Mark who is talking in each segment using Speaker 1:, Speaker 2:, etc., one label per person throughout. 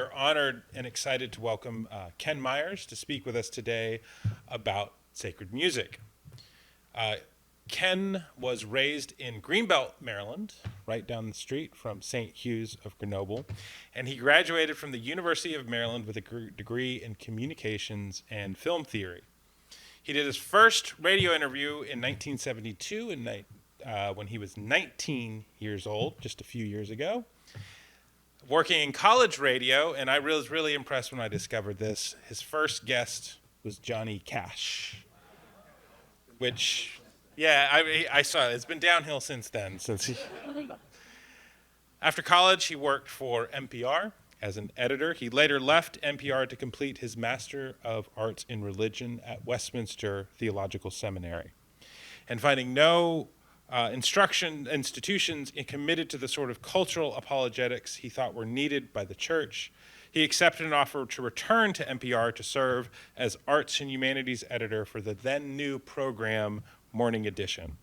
Speaker 1: are honored and excited to welcome Ken Myers to speak with us today about sacred music. Ken was raised in Greenbelt, Maryland, right down the street from St. Hugh's of Grenoble, and he graduated from the University of Maryland with a degree in communications and film theory. He did his first radio interview in 1972 when he was 19 years old, just a few years ago. Working in college radio, and I was really impressed when I discovered this, his first guest was Johnny Cash, which, yeah, I saw it. It's been downhill since then. After college, he worked for NPR as an editor. He later left NPR to complete his Master of Arts in Religion at Westminster Theological Seminary. And finding no institutions committed to the sort of cultural apologetics he thought were needed by the church, he accepted an offer to return to NPR to serve as arts and humanities editor for the then new program Morning Edition.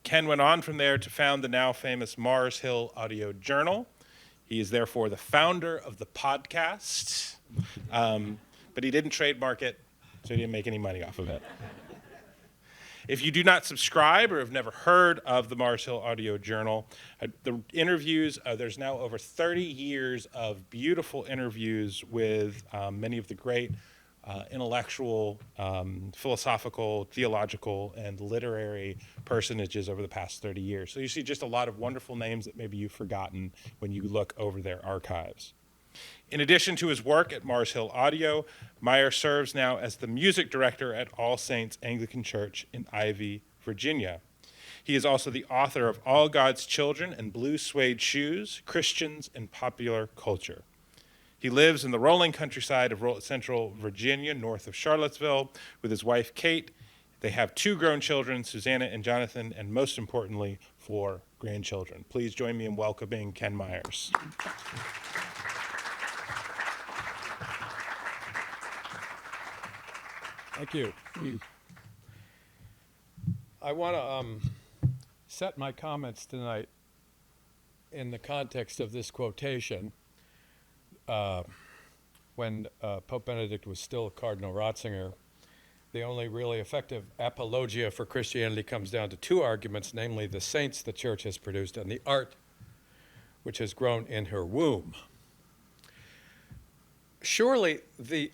Speaker 1: Ken went on from there to found the now famous Mars Hill Audio Journal. He is therefore the founder of the podcast, but he didn't trademark it, so he didn't make any money off of it. If you do not subscribe or have never heard of the Mars Hill Audio Journal, the interviews, there's now over 30 years of beautiful interviews with many of the great intellectual, philosophical, theological, and literary personages over the past 30 years. So you see just a lot of wonderful names that maybe you've forgotten when you look over their archives. In addition to his work at Mars Hill Audio, Meyer serves now as the music director at All Saints Anglican Church in Ivy, Virginia. He is also the author of All God's Children and Blue Suede Shoes, Christians and Popular Culture. He lives in the rolling countryside of central Virginia, north of Charlottesville, with his wife, Kate. They have 2 grown children, Susanna and Jonathan, and most importantly, 4 grandchildren. Please join me in welcoming Ken Myers.
Speaker 2: Thank you. I want to set my comments tonight in the context of this quotation. When Pope Benedict was still Cardinal Ratzinger, the only really effective apologia for Christianity comes down to 2 arguments, namely the saints the Church has produced and the art which has grown in her womb. Surely the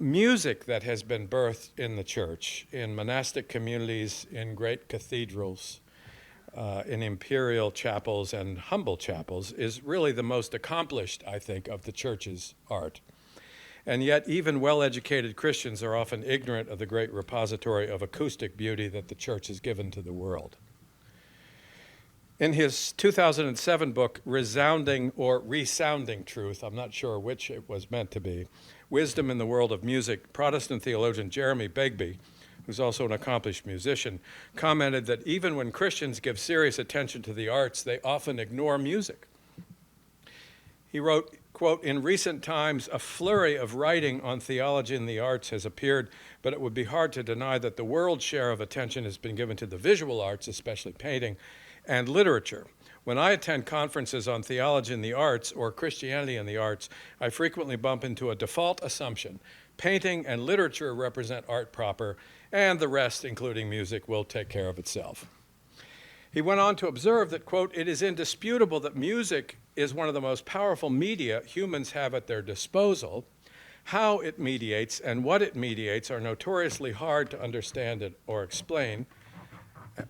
Speaker 2: music that has been birthed in the Church, in monastic communities, in great cathedrals, in imperial chapels and humble chapels, is really the most accomplished, I think, of the Church's art. And yet, even well-educated Christians are often ignorant of the great repository of acoustic beauty that the Church has given to the world. In his 2007 book, Resounding or Resounding Truth, I'm not sure which it was meant to be, Wisdom in the World of Music, Protestant theologian Jeremy Begbie, who's also an accomplished musician, commented that even when Christians give serious attention to the arts, they often ignore music. He wrote, quote, "In recent times, a flurry of writing on theology and the arts has appeared, but it would be hard to deny that the world's share of attention has been given to the visual arts, especially painting, and literature. When I attend conferences on theology and the arts or Christianity and the arts, I frequently bump into a default assumption. Painting and literature represent art proper, and the rest, including music, will take care of itself." He went on to observe that, quote, "It is indisputable that music is one of the most powerful media humans have at their disposal. How it mediates and what it mediates are notoriously hard to understand or explain.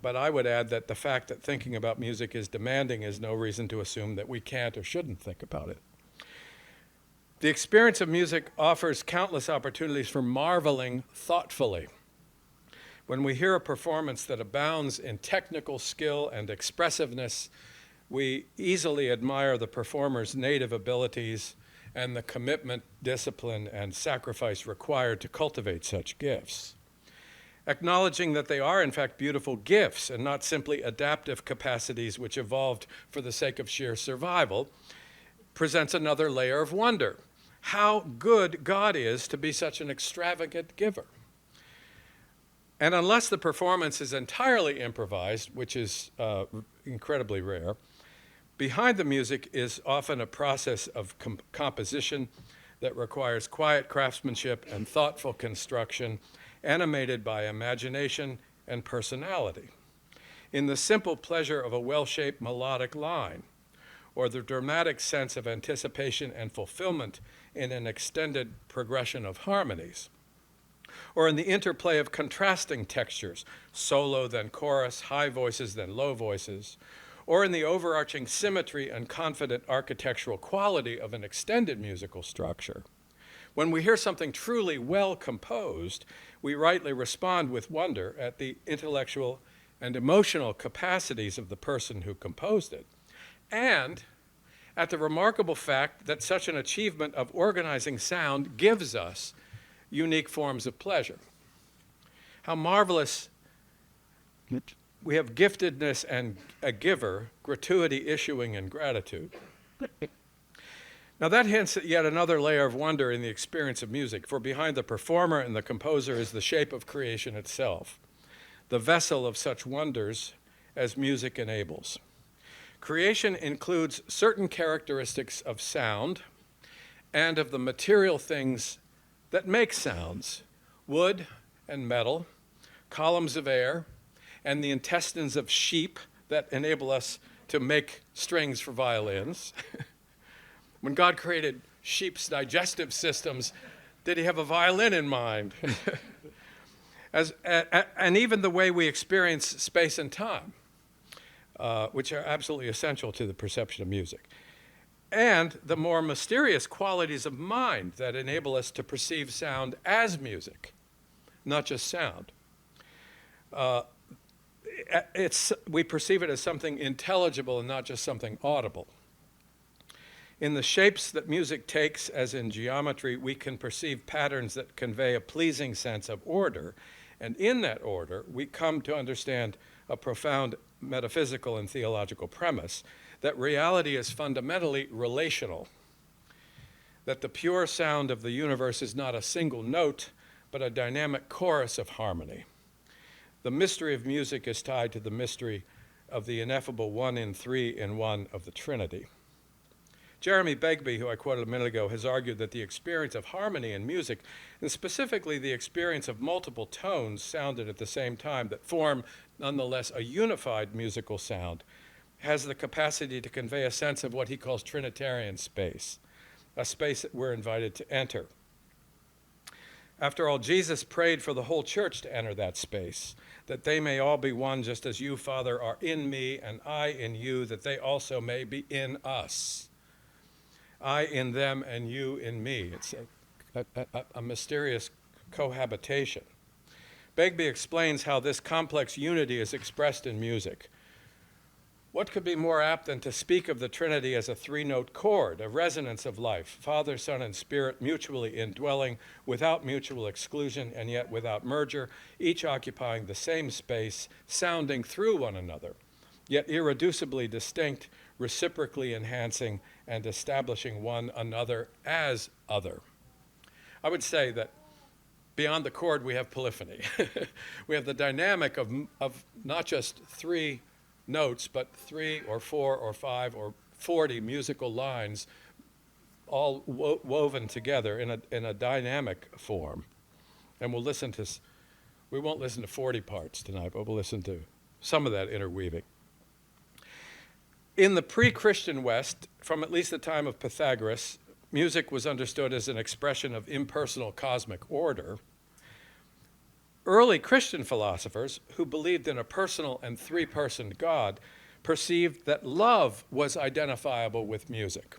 Speaker 2: But I would add that the fact that thinking about music is demanding is no reason to assume that we can't or shouldn't think about it. The experience of music offers countless opportunities for marveling thoughtfully. When we hear a performance that abounds in technical skill and expressiveness, we easily admire the performer's native abilities and the commitment, discipline, and sacrifice required to cultivate such gifts. Acknowledging that they are, in fact, beautiful gifts and not simply adaptive capacities which evolved for the sake of sheer survival, presents another layer of wonder. How good God is to be such an extravagant giver. And unless the performance is entirely improvised, which is incredibly rare, Behind the music is often a process of composition that requires quiet craftsmanship and thoughtful construction, animated by imagination and personality. In the simple pleasure of a well-shaped melodic line, or the dramatic sense of anticipation and fulfillment in an extended progression of harmonies, or in the interplay of contrasting textures, solo then chorus, high voices then low voices, or in the overarching symmetry and confident architectural quality of an extended musical structure. When we hear something truly well composed, we rightly respond with wonder at the intellectual and emotional capacities of the person who composed it, and at the remarkable fact that such an achievement of organizing sound gives us unique forms of pleasure. How marvelous we have giftedness and a giver, gratuity issuing in gratitude. Now that hints at yet another layer of wonder in the experience of music, for behind the performer and the composer is the shape of creation itself, the vessel of such wonders as music enables. Creation includes certain characteristics of sound and of the material things that make sounds, wood and metal, columns of air, and the intestines of sheep that enable us to make strings for violins. When God created sheep's digestive systems, did he have a violin in mind? And even the way we experience space and time, which are absolutely essential to the perception of music. And the more mysterious qualities of mind that enable us to perceive sound as music, not just sound. We perceive it as something intelligible and not just something audible. In the shapes that music takes, as in geometry, we can perceive patterns that convey a pleasing sense of order. And in that order, we come to understand a profound metaphysical and theological premise that reality is fundamentally relational, that the pure sound of the universe is not a single note, but a dynamic chorus of harmony. The mystery of music is tied to the mystery of the ineffable one in three in one of the Trinity. Jeremy Begbie, who I quoted a minute ago, has argued that the experience of harmony in music, and specifically the experience of multiple tones sounded at the same time that form, nonetheless, a unified musical sound, has the capacity to convey a sense of what he calls Trinitarian space, a space that we're invited to enter. After all, Jesus prayed for the whole church to enter that space, that they may all be one, just as you, Father, are in me and I in you, that they also may be in us. I in them and you in me. It's a mysterious cohabitation. Begbie explains how this complex unity is expressed in music. What could be more apt than to speak of the Trinity as a three-note chord, a resonance of life, Father, Son, and Spirit mutually indwelling, without mutual exclusion and yet without merger, each occupying the same space, sounding through one another, yet irreducibly distinct, reciprocally enhancing, and establishing one another as other. I would say that beyond the chord, we have polyphony. We have the dynamic of not just three notes, but 3 or 4 or 5 or 40 musical lines all woven together in a dynamic form. And we won't listen to 40 parts tonight, but we'll listen to some of that interweaving. In the pre-Christian West, from at least the time of Pythagoras, music was understood as an expression of impersonal cosmic order. Early Christian philosophers, who believed in a personal and three-person God, perceived that love was identifiable with music.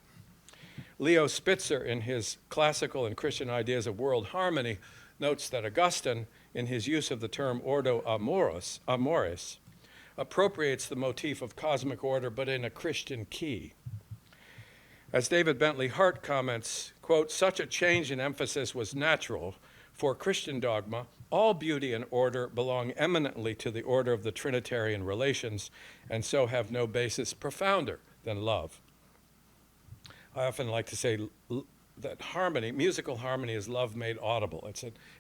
Speaker 2: Leo Spitzer, in his Classical and Christian Ideas of World Harmony, notes that Augustine, in his use of the term ordo amoris, appropriates the motif of cosmic order, but in a Christian key. As David Bentley Hart comments, quote, such a change in emphasis was natural. For Christian dogma, all beauty and order belong eminently to the order of the Trinitarian relations, and so have no basis profounder than love. I often like to say that harmony, musical harmony, is love made audible.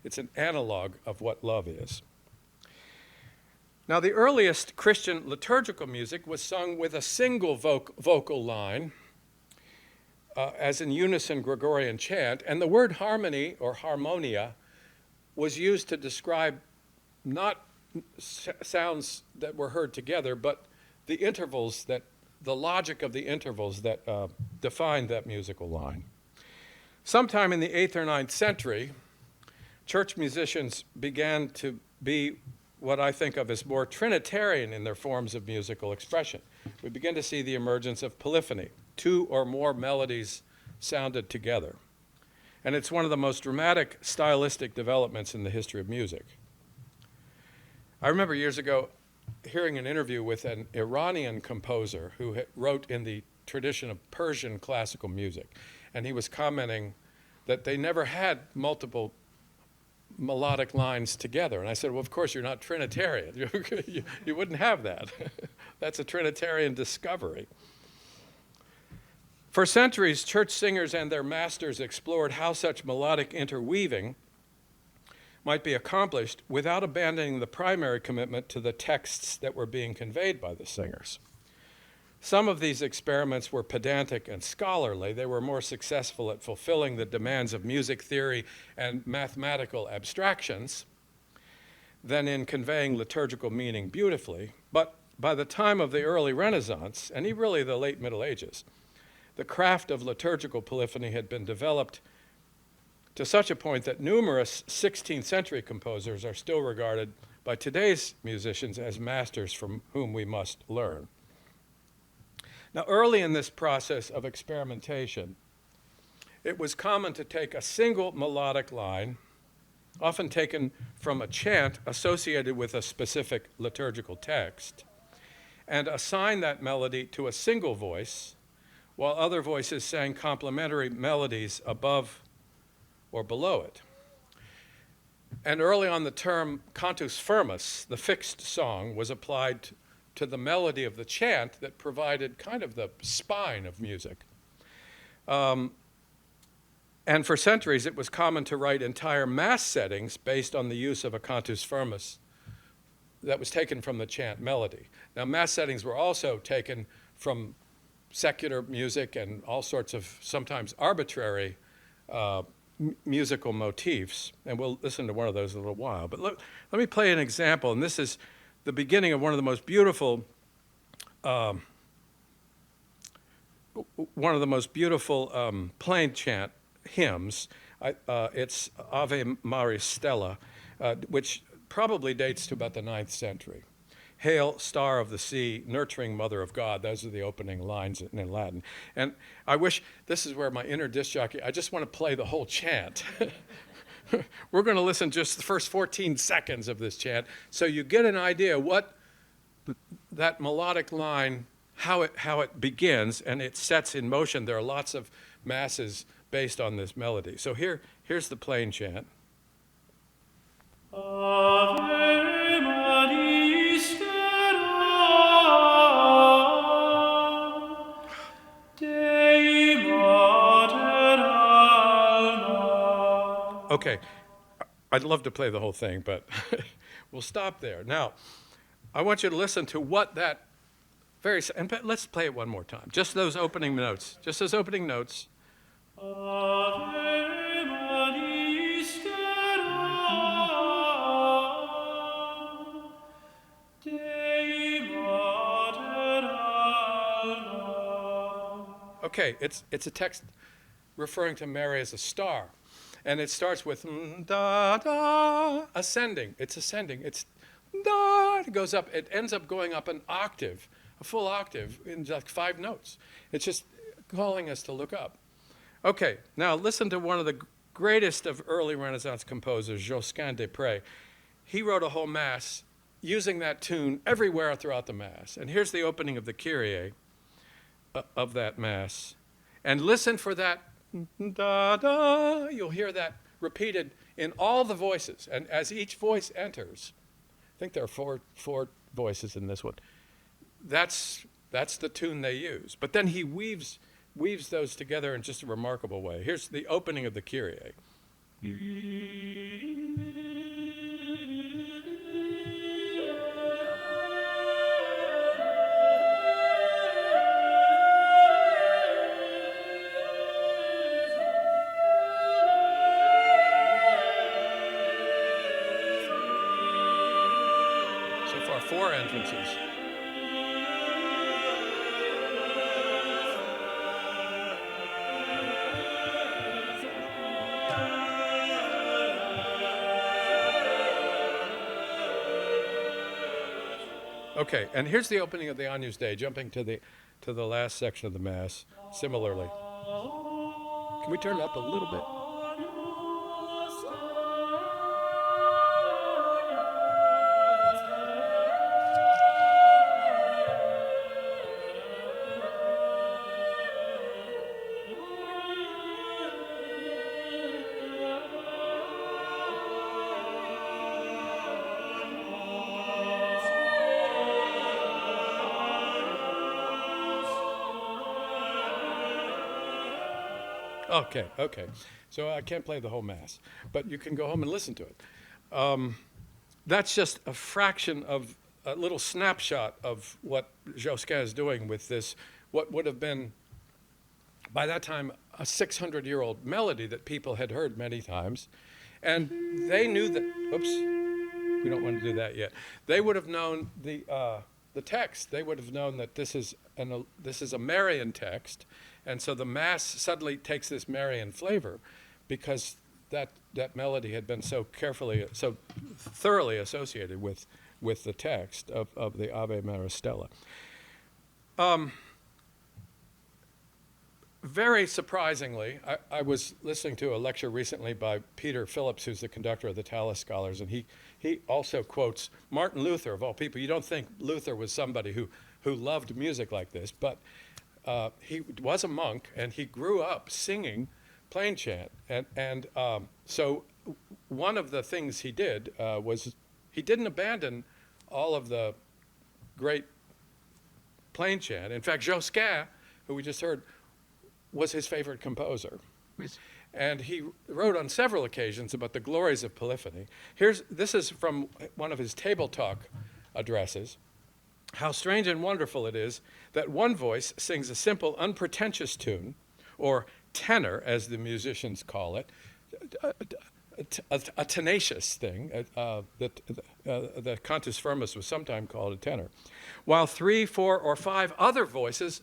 Speaker 2: It's an analog of what love is. Now, the earliest Christian liturgical music was sung with a single vocal line, as in unison Gregorian chant, and the word harmony or harmonia was used to describe not sounds that were heard together, but the intervals the logic of the intervals that defined that musical line. Sometime in the 8th or 9th century, church musicians began to be what I think of as more Trinitarian in their forms of musical expression. We begin to see the emergence of polyphony, 2 or more melodies sounded together. And it's one of the most dramatic stylistic developments in the history of music. I remember years ago hearing an interview with an Iranian composer who wrote in the tradition of Persian classical music, and he was commenting that they never had multiple melodic lines together. And I said, well, of course, you're not Trinitarian. You wouldn't have that. That's a Trinitarian discovery. For centuries, church singers and their masters explored how such melodic interweaving might be accomplished without abandoning the primary commitment to the texts that were being conveyed by the singers. Some of these experiments were pedantic and scholarly. They were more successful at fulfilling the demands of music theory and mathematical abstractions than in conveying liturgical meaning beautifully. But by the time of the early Renaissance, and even really the late Middle Ages, the craft of liturgical polyphony had been developed to such a point that numerous 16th century composers are still regarded by today's musicians as masters from whom we must learn. Now, early in this process of experimentation, it was common to take a single melodic line, often taken from a chant associated with a specific liturgical text, and assign that melody to a single voice, while other voices sang complementary melodies above or below it. And early on, the term cantus firmus, the fixed song, was applied to the melody of the chant that provided kind of the spine of music. And for centuries, it was common to write entire mass settings based on the use of a cantus firmus that was taken from the chant melody. Now, mass settings were also taken from secular music and all sorts of sometimes arbitrary musical motifs, and we'll listen to one of those in a little while. But let me play an example, and this is the beginning of one of the most beautiful plain chant hymns. It's Ave Maris Stella, which probably dates to about the 9th century. Hail, star of the sea, nurturing mother of God. Those are the opening lines in Latin. And I wish, this is where my inner disc jockey, I just want to play the whole chant. We're going to listen just the first 14 seconds of this chant, so you get an idea what that melodic line, how it begins, and it sets in motion. There are lots of masses based on this melody. So here's the plain chant.
Speaker 3: Ave Maris Stella, Dei Mater Alma.
Speaker 2: Okay, I'd love to play the whole thing, but we'll stop there. Now, I want you to listen to what that and let's play it one more time. Just those opening notes. Just those opening notes.
Speaker 3: Ave Maris Stella, Dei Mater Alma.
Speaker 2: Okay, it's a text referring to Mary as a star. And it starts with da da, ascending. It's ascending. It's da, it goes up. It ends up going up an octave, a full octave in like 5 notes. It's just calling us to look up. Okay, now listen to one of the greatest of early Renaissance composers, Josquin des Prez. He wrote a whole mass using that tune everywhere throughout the mass. And here's the opening of the Kyrie of that mass. And listen for that da da. You'll hear that repeated in all the voices. And as each voice enters, I think there are four voices in this one. That's the tune they use. But then he weaves those together in just a remarkable way. Here's the opening of the Kyrie. 4 entrances. Okay, and here's the opening of the Agnus Dei, jumping to the last section of the Mass, similarly. Can we turn it up a little bit? Okay. So I can't play the whole Mass, but you can go home and listen to it. That's just a fraction of a little snapshot of what Josquin is doing with this, what would have been, by that time, a 600-year-old melody that people had heard many times. And they knew that, oops, we don't want to do that yet. They would have known the text. They would have known that this is a Marian text. And so the Mass suddenly takes this Marian flavor because that melody had been so thoroughly associated with the text of the Ave Maristella. Very surprisingly, I was listening to a lecture recently by Peter Phillips, who's the conductor of the Tallis Scholars, and he also quotes Martin Luther, of all people. You don't think Luther was somebody who loved music like this, but he was a monk, and he grew up singing plain chant. And so one of the things he did was he didn't abandon all of the great plain chant. In fact, Josquin, who we just heard, was his favorite composer. And he wrote on several occasions about the glories of polyphony. This is from one of his table talk addresses. How strange and wonderful it is that one voice sings a simple, unpretentious tune, or tenor, as the musicians call it, a tenacious thing, the cantus firmus was sometimes called a tenor, while 3, 4, or 5 other voices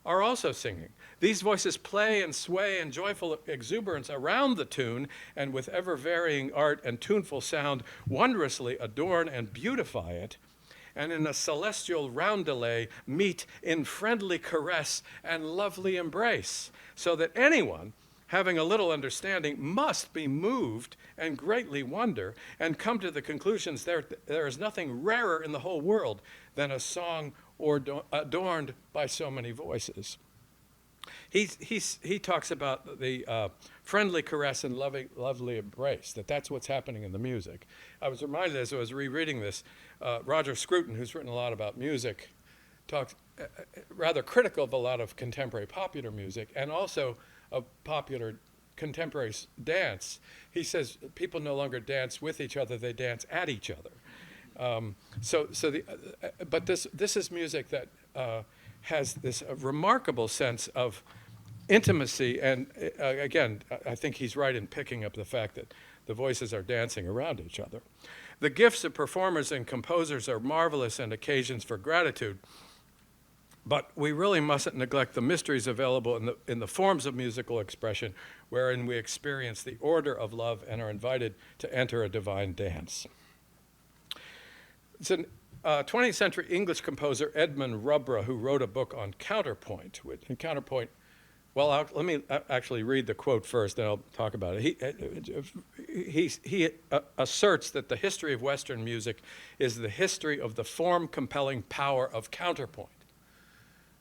Speaker 2: are also singing. These voices play and sway in joyful exuberance around the tune, and with ever-varying art and tuneful sound, wondrously adorn and beautify it, and in a celestial roundelay meet in friendly caress and lovely embrace, so that anyone having a little understanding must be moved and greatly wonder and come to the conclusions there is nothing rarer in the whole world than a song adorned by so many voices. He talks about the friendly caress and lovely embrace, that's what's happening in the music. I was reminded as I was rereading this, Roger Scruton, who's written a lot about music, talks rather critical of a lot of contemporary popular music and also of popular contemporary dance. He says people no longer dance with each other, they dance at each other. But this is music that has this remarkable sense of intimacy, and again, I think he's right in picking up the fact that the voices are dancing around each other. The gifts of performers and composers are marvelous and occasions for gratitude, but we really mustn't neglect the mysteries available in the forms of musical expression wherein we experience the order of love and are invited to enter a divine dance. It's an 20th century English composer, Edmund Rubbra, who wrote a book on counterpoint. Let me actually read the quote first, then I'll talk about it. He asserts that the history of Western music is the history of the form-compelling power of counterpoint.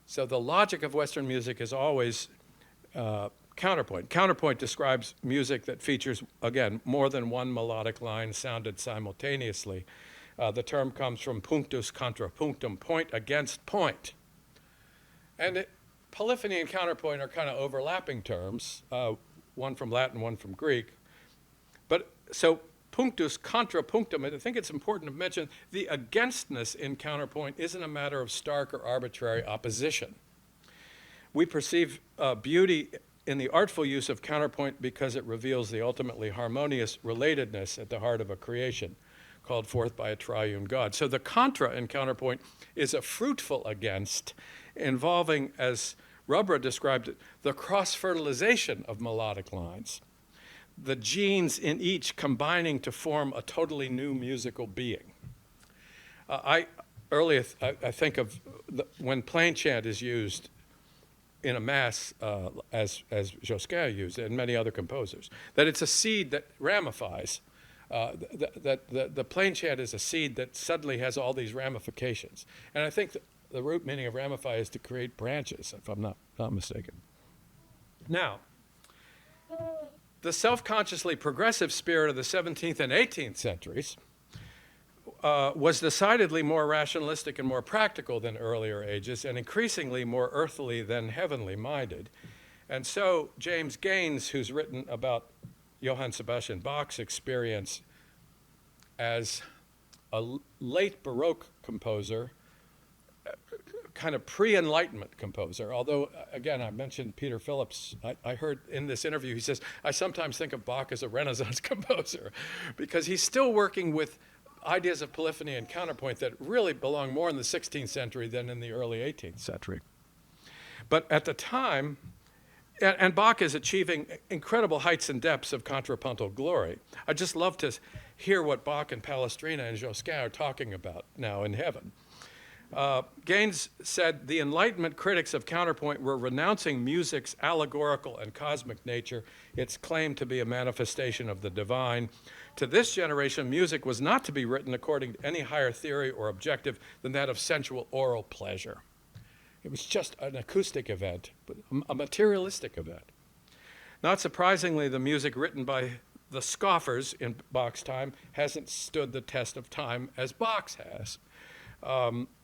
Speaker 2: So the logic of Western music is always counterpoint. Counterpoint describes music that features, again, more than one melodic line sounded simultaneously. The term comes from punctus contra punctum, point against point. And polyphony and counterpoint are kind of overlapping terms, one from Latin, one from Greek. But so punctus contra punctum, I think it's important to mention the againstness in counterpoint isn't a matter of stark or arbitrary opposition. We perceive beauty in the artful use of counterpoint because it reveals the ultimately harmonious relatedness at the heart of a creation. called forth by a triune God. So the contra in counterpoint is a fruitful against, involving, as Rubra described it, the cross-fertilization of melodic lines, the genes in each combining to form a totally new musical being. I think of when plain chant is used in a mass, as Josquin used it and many other composers, that it's a seed that ramifies. That the plain chant is a seed that suddenly has all these ramifications. And I think the root meaning of ramify is to create branches, if I'm not mistaken. Now, the self-consciously progressive spirit of the 17th and 18th centuries was decidedly more rationalistic and more practical than earlier ages, and increasingly more earthly than heavenly minded. And so James Gaines, who's written about Johann Sebastian Bach's experience as a late Baroque composer, kind of pre-Enlightenment composer, although, again, I mentioned Peter Phillips. I heard in this interview, he says, I sometimes think of Bach as a Renaissance composer, because he's still working with ideas of polyphony and counterpoint that really belong more in the 16th century than in the early 18th century. But at the time, and Bach is achieving incredible heights and depths of contrapuntal glory. I just love to hear what Bach and Palestrina and Josquin are talking about now in heaven. Gaines said, the Enlightenment critics of counterpoint were renouncing music's allegorical and cosmic nature, its claim to be a manifestation of the divine. To this generation, music was not to be written according to any higher theory or objective than that of sensual oral pleasure. It was just an acoustic event, but a materialistic event. Not surprisingly, the music written by the scoffers in Bach's time hasn't stood the test of time as Bach's has.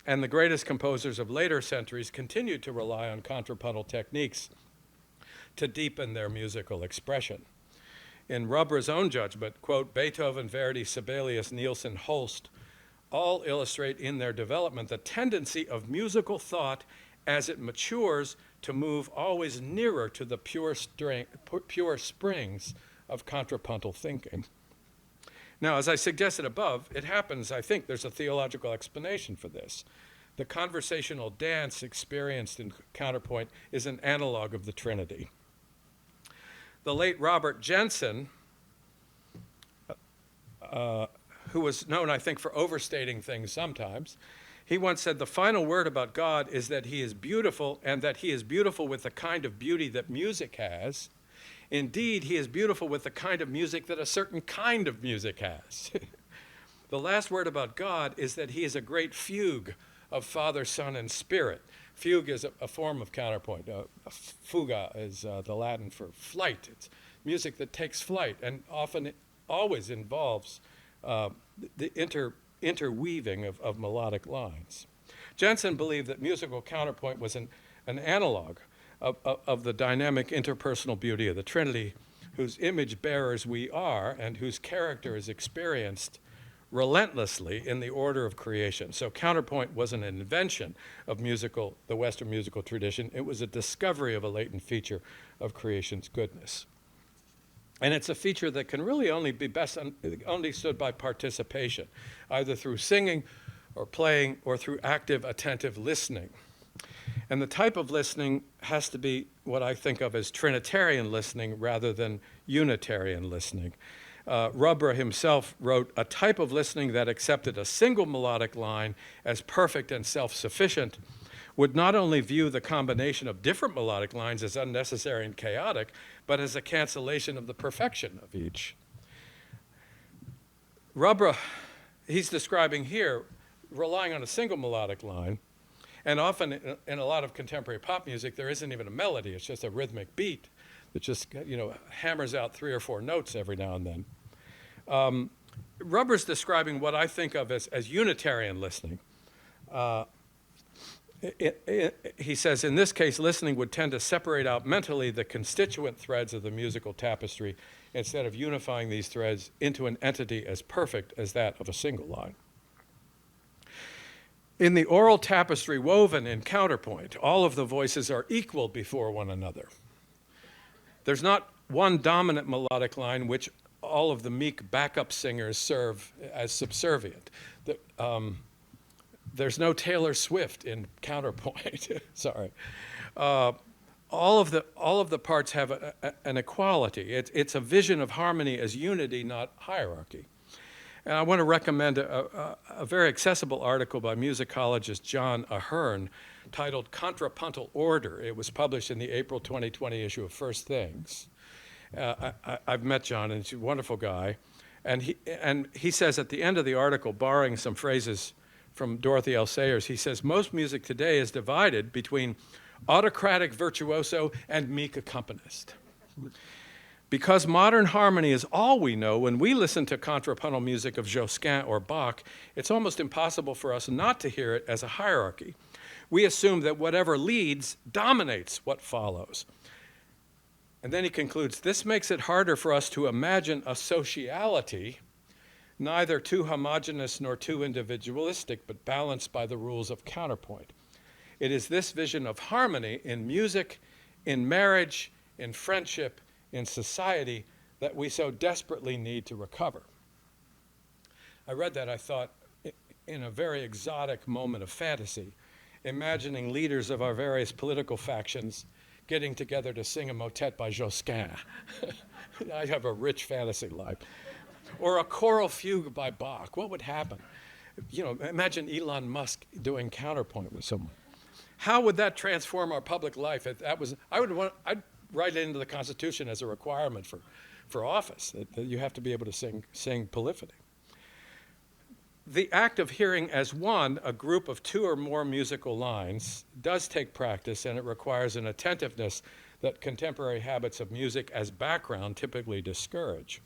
Speaker 2: And the greatest composers of later centuries continued to rely on contrapuntal techniques to deepen their musical expression. In Rubra's own judgment, quote, Beethoven, Verdi, Sibelius, Nielsen, Holst all illustrate in their development the tendency of musical thought as it matures to move always nearer to the pure springs of contrapuntal thinking. Now, as I suggested above, it happens, I think there's a theological explanation for this. The conversational dance experienced in counterpoint is an analog of the Trinity. The late Robert Jensen, who was known, I think, for overstating things sometimes, he once said, the final word about God is that he is beautiful, and that he is beautiful with the kind of beauty that music has. Indeed, he is beautiful with the kind of music that a certain kind of music has. The last word about God is that he is a great fugue of Father, Son, and Spirit. Fugue is a form of counterpoint. Fuga is the Latin for flight. It's music that takes flight, and often it always involves the interweaving of melodic lines. Jensen believed that musical counterpoint was an analog of the dynamic interpersonal beauty of the Trinity, whose image bearers we are and whose character is experienced relentlessly in the order of creation. So counterpoint wasn't an invention of the Western musical tradition. It was a discovery of a latent feature of creation's goodness. And it's a feature that can really only be best understood by participation, either through singing or playing or through active, attentive listening. And the type of listening has to be what I think of as Trinitarian listening rather than Unitarian listening. Rubra himself wrote, a type of listening that accepted a single melodic line as perfect and self-sufficient would not only view the combination of different melodic lines as unnecessary and chaotic, but as a cancellation of the perfection of each. Rubra, he's describing here, relying on a single melodic line, and often in a lot of contemporary pop music, there isn't even a melody, it's just a rhythmic beat that just, hammers out 3 or 4 notes every now and then. Rubra's describing what I think of as Unitarian listening. He says, in this case, listening would tend to separate out mentally the constituent threads of the musical tapestry instead of unifying these threads into an entity as perfect as that of a single line. In the oral tapestry woven in counterpoint, all of the voices are equal before one another. There's not one dominant melodic line which all of the meek backup singers serve as subservient. There's no Taylor Swift in counterpoint. Sorry. All of the parts have an equality. It's a vision of harmony as unity, not hierarchy. And I want to recommend a very accessible article by musicologist John Ahern titled Contrapuntal Order. It was published in the April 2020 issue of First Things. I've met John, and he's a wonderful guy. And he says at the end of the article, borrowing some phrases from Dorothy L. Sayers, he says, most music today is divided between autocratic virtuoso and meek accompanist. Because modern harmony is all we know, when we listen to contrapuntal music of Josquin or Bach, it's almost impossible for us not to hear it as a hierarchy. We assume that whatever leads dominates what follows. And then he concludes, this makes it harder for us to imagine a sociality, neither too homogeneous nor too individualistic, but balanced by the rules of counterpoint. It is this vision of harmony in music, in marriage, in friendship, in society that we so desperately need to recover. I read that, I thought, in a very exotic moment of fantasy, imagining leaders of our various political factions getting together to sing a motet by Josquin. I have a rich fantasy life. Or a choral fugue by Bach. What would happen? You know, imagine Elon Musk doing counterpoint with someone. How would that transform our public life? I'd write it into the Constitution as a requirement for office, that you have to be able to sing polyphony. The act of hearing as one a group of two or more musical lines does take practice, and it requires an attentiveness that contemporary habits of music as background typically discourage.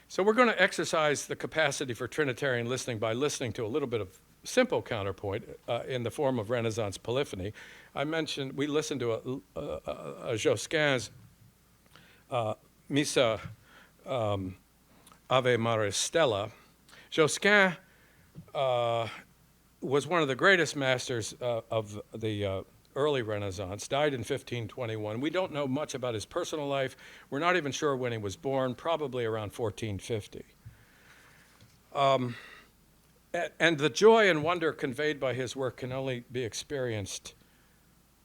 Speaker 2: So we're going to exercise the capacity for Trinitarian listening by listening to a little bit of simple counterpoint in the form of Renaissance polyphony. I mentioned we listened to a Josquin's Missa Ave Maris Stella. Josquin was one of the greatest masters of the early Renaissance, died in 1521. We don't know much about his personal life. We're not even sure when he was born, probably around 1450. And the joy and wonder conveyed by his work can only be experienced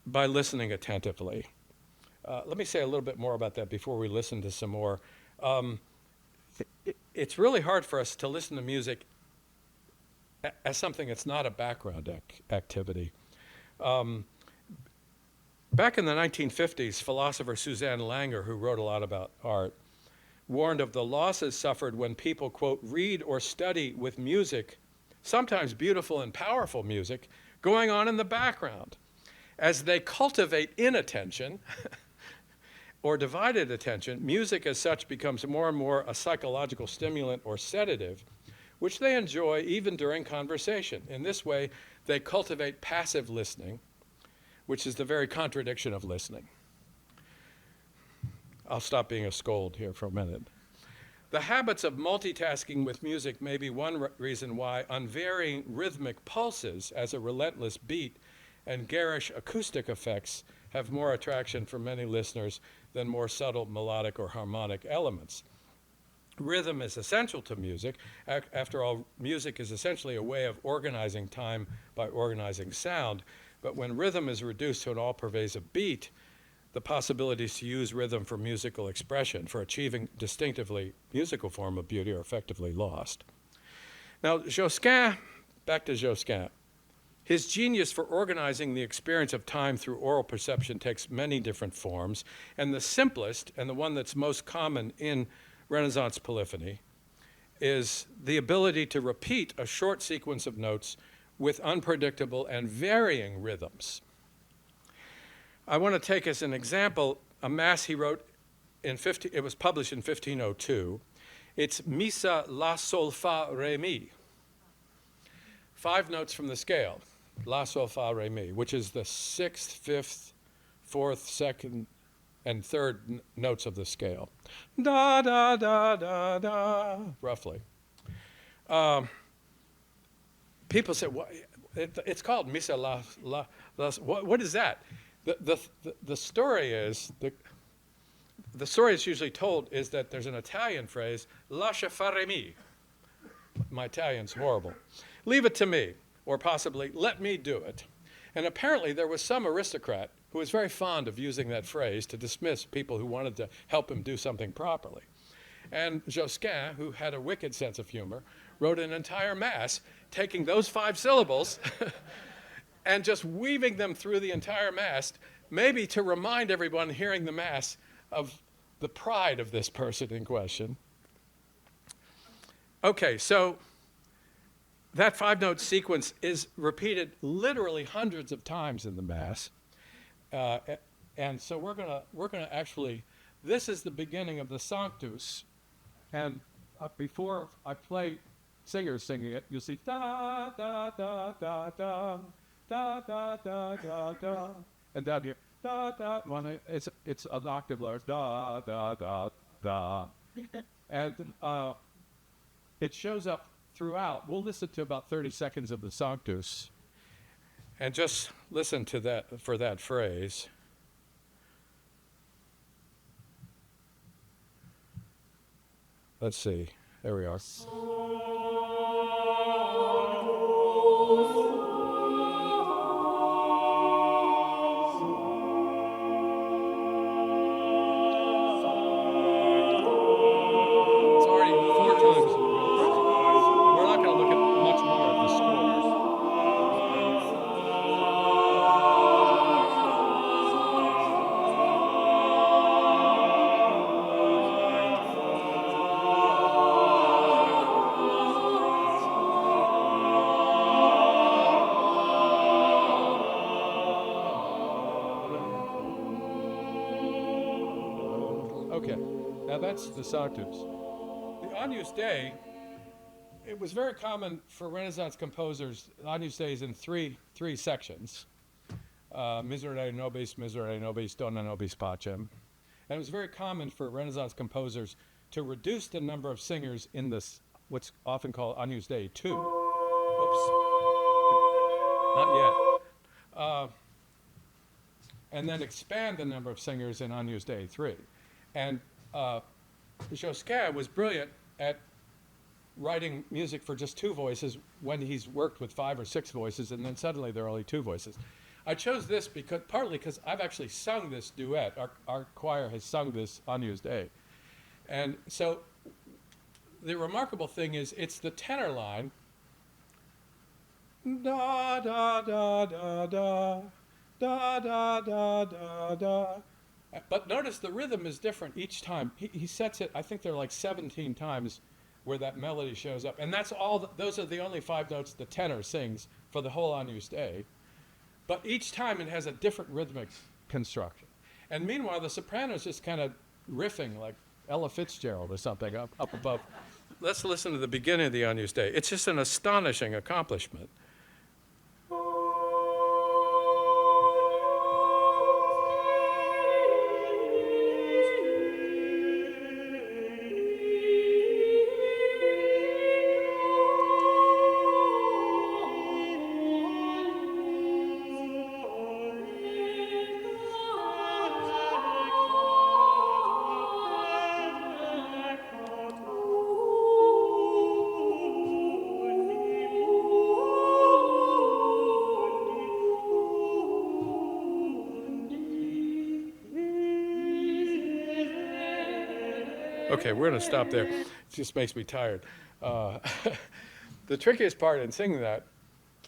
Speaker 2: by listening attentively. Let me say a little bit more about that before we listen to some more. It's really hard for us to listen to music as something that's not a background activity. Back in the 1950s, philosopher Suzanne Langer, who wrote a lot about art, warned of the losses suffered when people, quote, read or study with music, sometimes beautiful and powerful music, going on in the background. As they cultivate inattention or divided attention, music as such becomes more and more a psychological stimulant or sedative, which they enjoy even during conversation. In this way, they cultivate passive listening, which is the very contradiction of listening. I'll stop being a scold here for a minute. The habits of multitasking with music may be one reason why unvarying rhythmic pulses as a relentless beat and garish acoustic effects have more attraction for many listeners than more subtle melodic or harmonic elements. Rhythm is essential to music. After all, music is essentially a way of organizing time by organizing sound. But when rhythm is reduced to an all-pervasive beat, the possibilities to use rhythm for musical expression, for achieving distinctively musical form of beauty, are effectively lost. Now, Josquin, back to Josquin. His genius for organizing the experience of time through oral perception takes many different forms, and the simplest, and the one that's most common in Renaissance polyphony, is the ability to repeat a short sequence of notes with unpredictable and varying rhythms. I want to take as an example a mass he wrote it was published in 1502. It's Missa La Sol Fa Re Mi. 5 notes from the scale, La Sol Fa Re Mi, which is the 6th, 5th, 4th, 2nd, and 3rd notes of the scale. Da, da, da, da, da, roughly. People say, it's called Missa La, what is that? The story is, the story that's usually told is that there's an Italian phrase, lascia fare mi. My Italian's horrible. Leave it to me, or possibly, let me do it. And apparently there was some aristocrat who was very fond of using that phrase to dismiss people who wanted to help him do something properly. And Josquin, who had a wicked sense of humor, wrote an entire mass taking those 5 syllables and just weaving them through the entire mass, maybe to remind everyone hearing the mass of the pride of this person in question. Okay, so that 5-note sequence is repeated literally hundreds of times in the Mass. And so we're gonna actually, this is the beginning of the Sanctus. And before I play singers singing it, you'll see da, da, da, da, da, da, da, da, da, da. And down here, da, da, it's an octave lower, da, da, da, da. And it shows up throughout. We'll listen to about 30 seconds of the Sanctus and just listen to that for that phrase. Let's see. There we are. Okay, now that's the Sanctus. The Agnus Dei, it was very common for Renaissance composers. Agnus Dei is in three sections. Miserere nobis, dona nobis pacem. And it was very common for Renaissance composers to reduce the number of singers in this, what's often called Agnus Dei 2. Oops. Not yet. And then expand the number of singers in Agnus Dei 3. And Josquin was brilliant at writing music for just 2 voices when he's worked with 5 or 6 voices, and then suddenly there are only 2 voices. I chose this partly because I've actually sung this duet. Our choir has sung this Agnus Dei. And so the remarkable thing is it's the tenor line, da da da da da da da da da da. But notice the rhythm is different each time. He sets it, I think there are like 17 times where that melody shows up. And that's all, those are the only 5 notes the tenor sings for the whole Agnus Dei. But each time it has a different rhythmic construction. And meanwhile, the soprano's just kind of riffing like Ella Fitzgerald or something up above. Let's listen to the beginning of the Agnus Dei. It's just an astonishing accomplishment. Okay, we're going to stop there. It just makes me tired. The trickiest part in singing that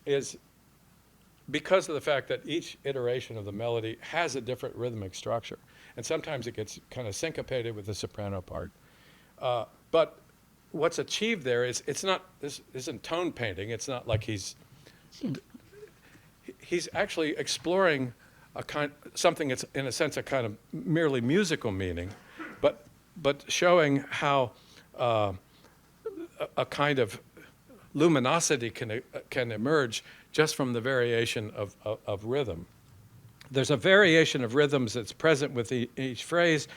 Speaker 2: is because of the fact that each iteration of the melody has a different rhythmic structure. And sometimes it gets kind of syncopated with the soprano part. But what's achieved there is, this isn't tone painting. It's not like he's actually exploring something that's in a sense a kind of merely musical meaning, but showing how a kind of luminosity can emerge just from the variation of rhythm. There's a variation of rhythms that's present with each phrase,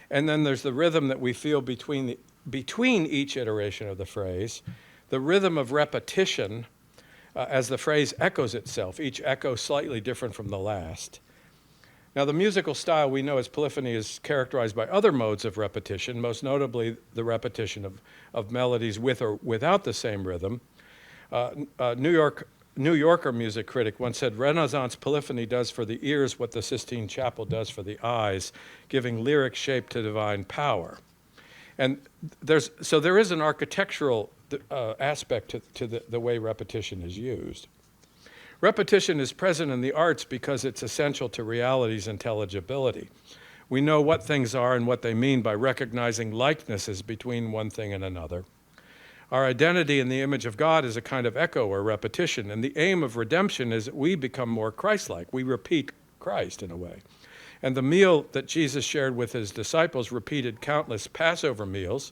Speaker 2: and then there's the rhythm that we feel between each iteration of the phrase, the rhythm of repetition as the phrase echoes itself, each echo slightly different from the last. Now, the musical style we know as polyphony is characterized by other modes of repetition, most notably the repetition of melodies with or without the same rhythm. New Yorker music critic once said, Renaissance polyphony does for the ears what the Sistine Chapel does for the eyes, giving lyric shape to divine power. And there is an architectural aspect to the way repetition is used. Repetition is present in the arts because it's essential to reality's intelligibility. We know what things are and what they mean by recognizing likenesses between one thing and another. Our identity in the image of God is a kind of echo or repetition, and the aim of redemption is that we become more Christ-like. We repeat Christ in a way. And the meal that Jesus shared with his disciples repeated countless Passover meals,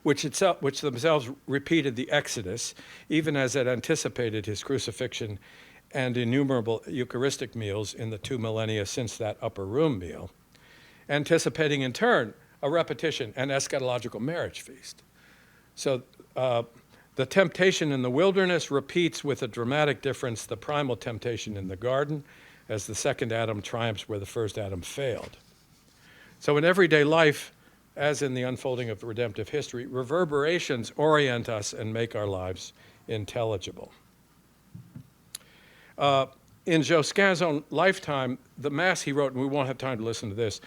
Speaker 2: which themselves repeated the Exodus, even as it anticipated his crucifixion, and innumerable Eucharistic meals in the 2 millennia since that upper room meal, anticipating in turn a repetition, an eschatological marriage feast. So the temptation in the wilderness repeats with a dramatic difference the primal temptation in the garden, as the second Adam triumphs where the first Adam failed. So in everyday life, as in the unfolding of redemptive history, reverberations orient us and make our lives intelligible. In Josquin's own lifetime, the Mass he wrote, and we won't have time to listen to this,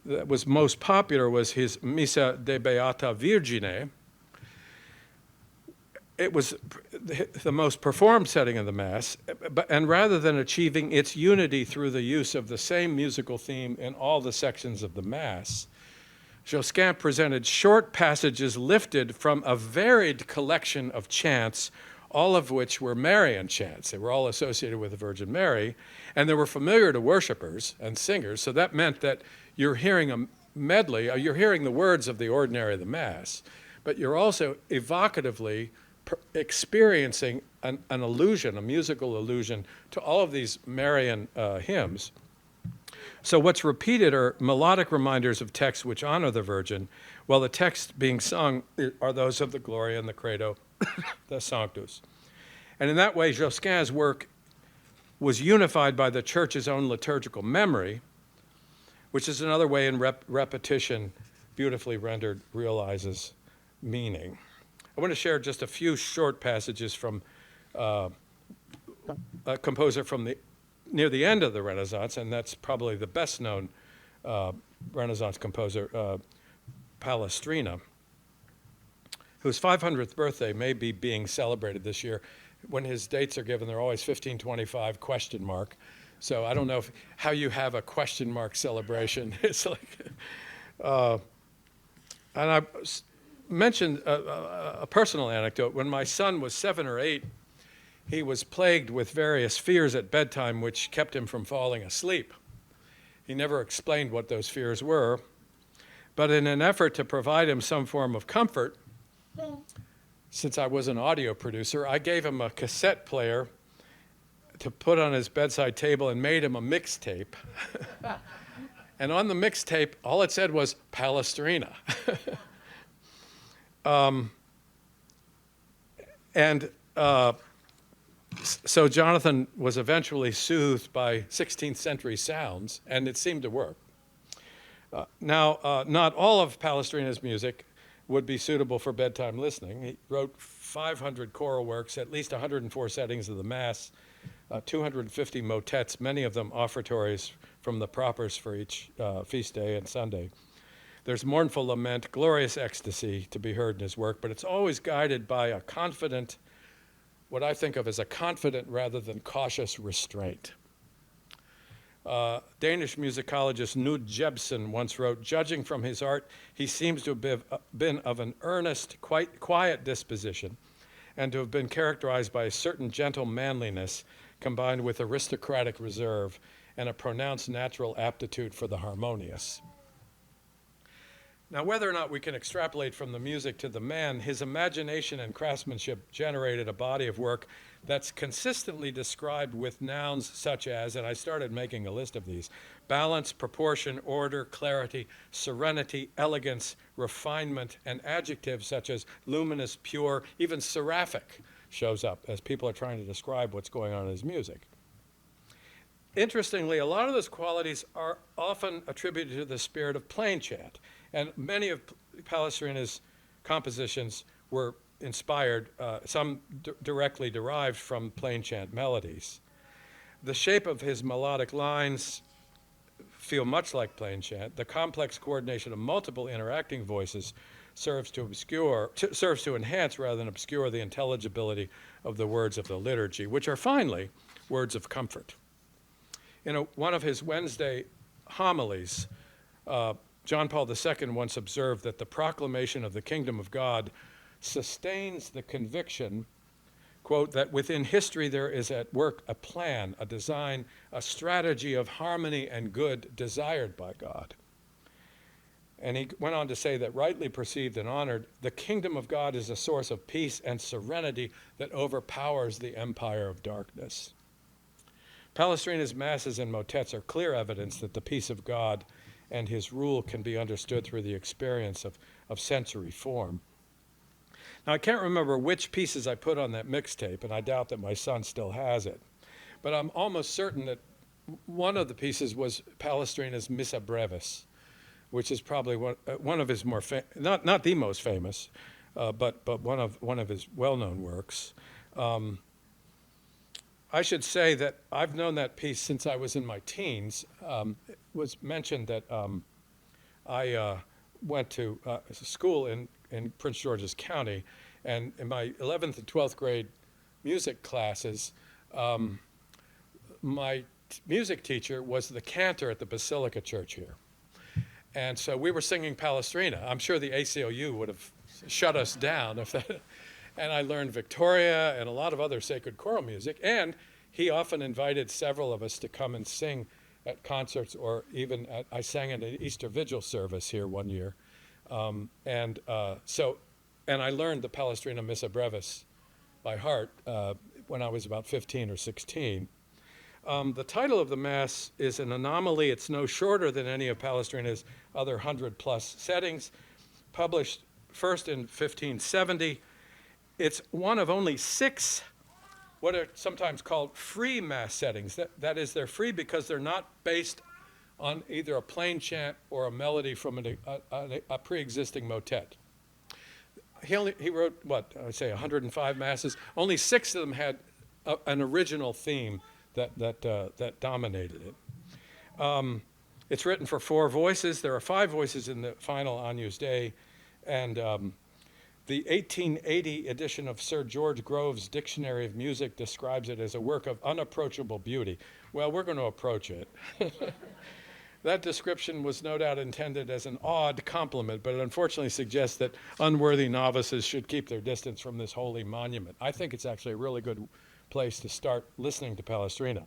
Speaker 2: that was most popular was his Missa de Beata Virgine. It was the most performed setting of the Mass, and rather than achieving its unity through the use of the same musical theme in all the sections of the Mass, Josquin presented short passages lifted from a varied collection of chants, all of which were Marian chants. They were all associated with the Virgin Mary, and they were familiar to worshipers and singers, so that meant that you're hearing a medley, you're hearing the words of the ordinary of the Mass, but you're also evocatively experiencing an allusion, a musical allusion to all of these Marian hymns. So what's repeated are melodic reminders of texts which honor the Virgin, while the texts being sung are those of the Gloria and the Credo, the Sanctus. And in that way, Josquin's work was unified by the Church's own liturgical memory, which is another way in repetition, beautifully rendered, realizes meaning. I want to share just a few short passages from a composer from near the end of the Renaissance, and that's probably the best known Renaissance composer, Palestrina, whose 500th birthday may be being celebrated this year. When his dates are given, they're always 1525 question mark. So I don't know how you have a question mark celebration. It's like, and I mentioned a personal anecdote. When my son was 7 or 8, he was plagued with various fears at bedtime which kept him from falling asleep. He never explained what those fears were, but in an effort to provide him some form of comfort, since I was an audio producer, I gave him a cassette player to put on his bedside table and made him a mixtape. And on the mixtape, all it said was Palestrina. So Jonathan was eventually soothed by 16th century sounds, and it seemed to work. Not all of Palestrina's music would be suitable for bedtime listening. He wrote 500 choral works, at least 104 settings of the Mass, 250 motets, many of them offertories from the propers for each feast day and Sunday. There's mournful lament, glorious ecstasy to be heard in his work, but it's always guided by a confident, what I think of as a confident rather than cautious restraint. Danish musicologist Knud Jebsen once wrote, judging from his art, he seems to have been of an earnest, quite quiet disposition, and to have been characterized by a certain gentle manliness combined with aristocratic reserve and a pronounced natural aptitude for the harmonious. Now, whether or not we can extrapolate from the music to the man, his imagination and craftsmanship generated a body of work that's consistently described with nouns such as, and I started making a list of these, balance, proportion, order, clarity, serenity, elegance, refinement, and adjectives such as luminous, pure, even seraphic shows up as people are trying to describe what's going on in his music. interestingly, a lot of those qualities are often attributed to the spirit of plain chant. And many of Palestrina's compositions were inspired, some directly derived from plain chant melodies. The shape of his melodic lines feel much like plain chant. The complex coordination of multiple interacting voices serves to enhance rather than obscure the intelligibility of the words of the liturgy, which are finally words of comfort. In one of his Wednesday homilies, John Paul II once observed that the proclamation of the kingdom of God sustains the conviction, quote, that within history there is at work a plan, a design, a strategy of harmony and good desired by God. And he went on to say that rightly perceived and honored, the kingdom of God is a source of peace and serenity that overpowers the empire of darkness. Palestrina's masses and motets are clear evidence that the peace of God and his rule can be understood through the experience of sensory form. Now, I can't remember which pieces I put on that mixtape, and I doubt that my son still has it. But I'm almost certain that one of the pieces was Palestrina's Missa Brevis, which is probably one of his more not the most famous, but one of his well-known works. I should say that I've known that piece since I was in my teens. It was mentioned that I went to school in Prince George's County, and in my 11th and 12th grade music classes, my music teacher was the cantor at the Basilica Church here. And so we were singing Palestrina. I'm sure the ACLU would have shut us down if that. And I learned Victoria and a lot of other sacred choral music. And he often invited several of us to come and sing at concerts, or even I sang at an Easter Vigil service here one year. And I learned the Palestrina Missa Brevis by heart when I was about 15 or 16. The title of the Mass is an anomaly. It's no shorter than any of Palestrina's other 100-plus settings, published first in 1570. It's one of only 6 what are sometimes called free Mass settings. That is, they're free because they're not based on either a plain chant or a melody from a pre-existing motet. He wrote, 105 Masses. Only 6 of them had an original theme that dominated it. It's written for 4 voices. There are 5 voices in the final Agnus Dei, and the 1880 edition of Sir George Grove's Dictionary of Music describes it as a work of unapproachable beauty. Well, we're going to approach it. That description was no doubt intended as an odd compliment, but it unfortunately suggests that unworthy novices should keep their distance from this holy monument. I think it's actually a really good place to start listening to Palestrina.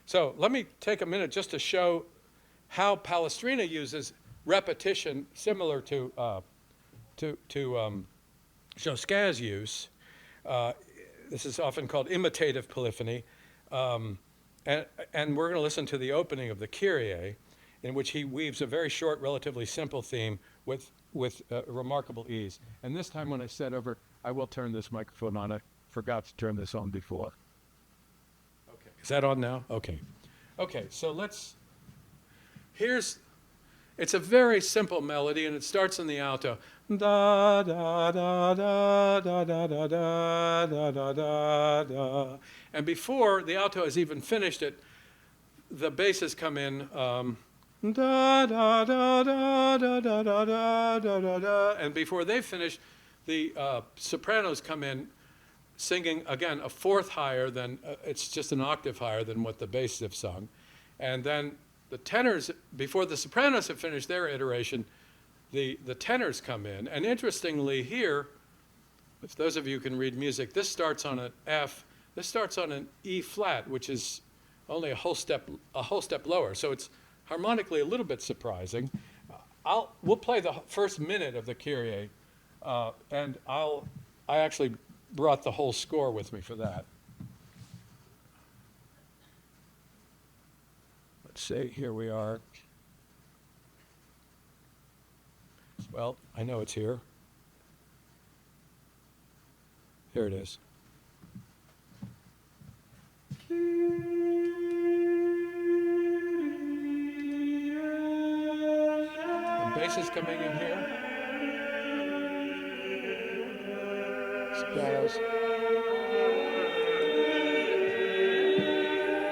Speaker 2: So let me take a minute just to show how Palestrina uses repetition similar to Josquin's use. This is often called imitative polyphony. And we're going to listen to the opening of the Kyrie, in which he weaves a very short, relatively simple theme with remarkable ease. And this time when I said over, I will turn this microphone on. I forgot to turn this on before. Okay. Is that on now? Okay. Okay, so it's a very simple melody, and it starts in the alto. Da da da da da da da da da da da da. And before the alto has even finished it, the basses come in. Da da da da da da da da da da. And before they finish, the sopranos come in, singing again a 4th higher than it's just an octave higher than what the basses have sung, and then the tenors, before the sopranos have finished their iteration, the tenors come in. And interestingly here, if those of you can read music, this starts on an F, this starts on an E flat, which is only a whole step lower. So it's harmonically a little bit surprising. We'll play the first minute of the Kyrie, and I actually brought the whole score with me for that. Let's see, here we are. Well, I know it's here. Here it is. coming in here? Sopranos.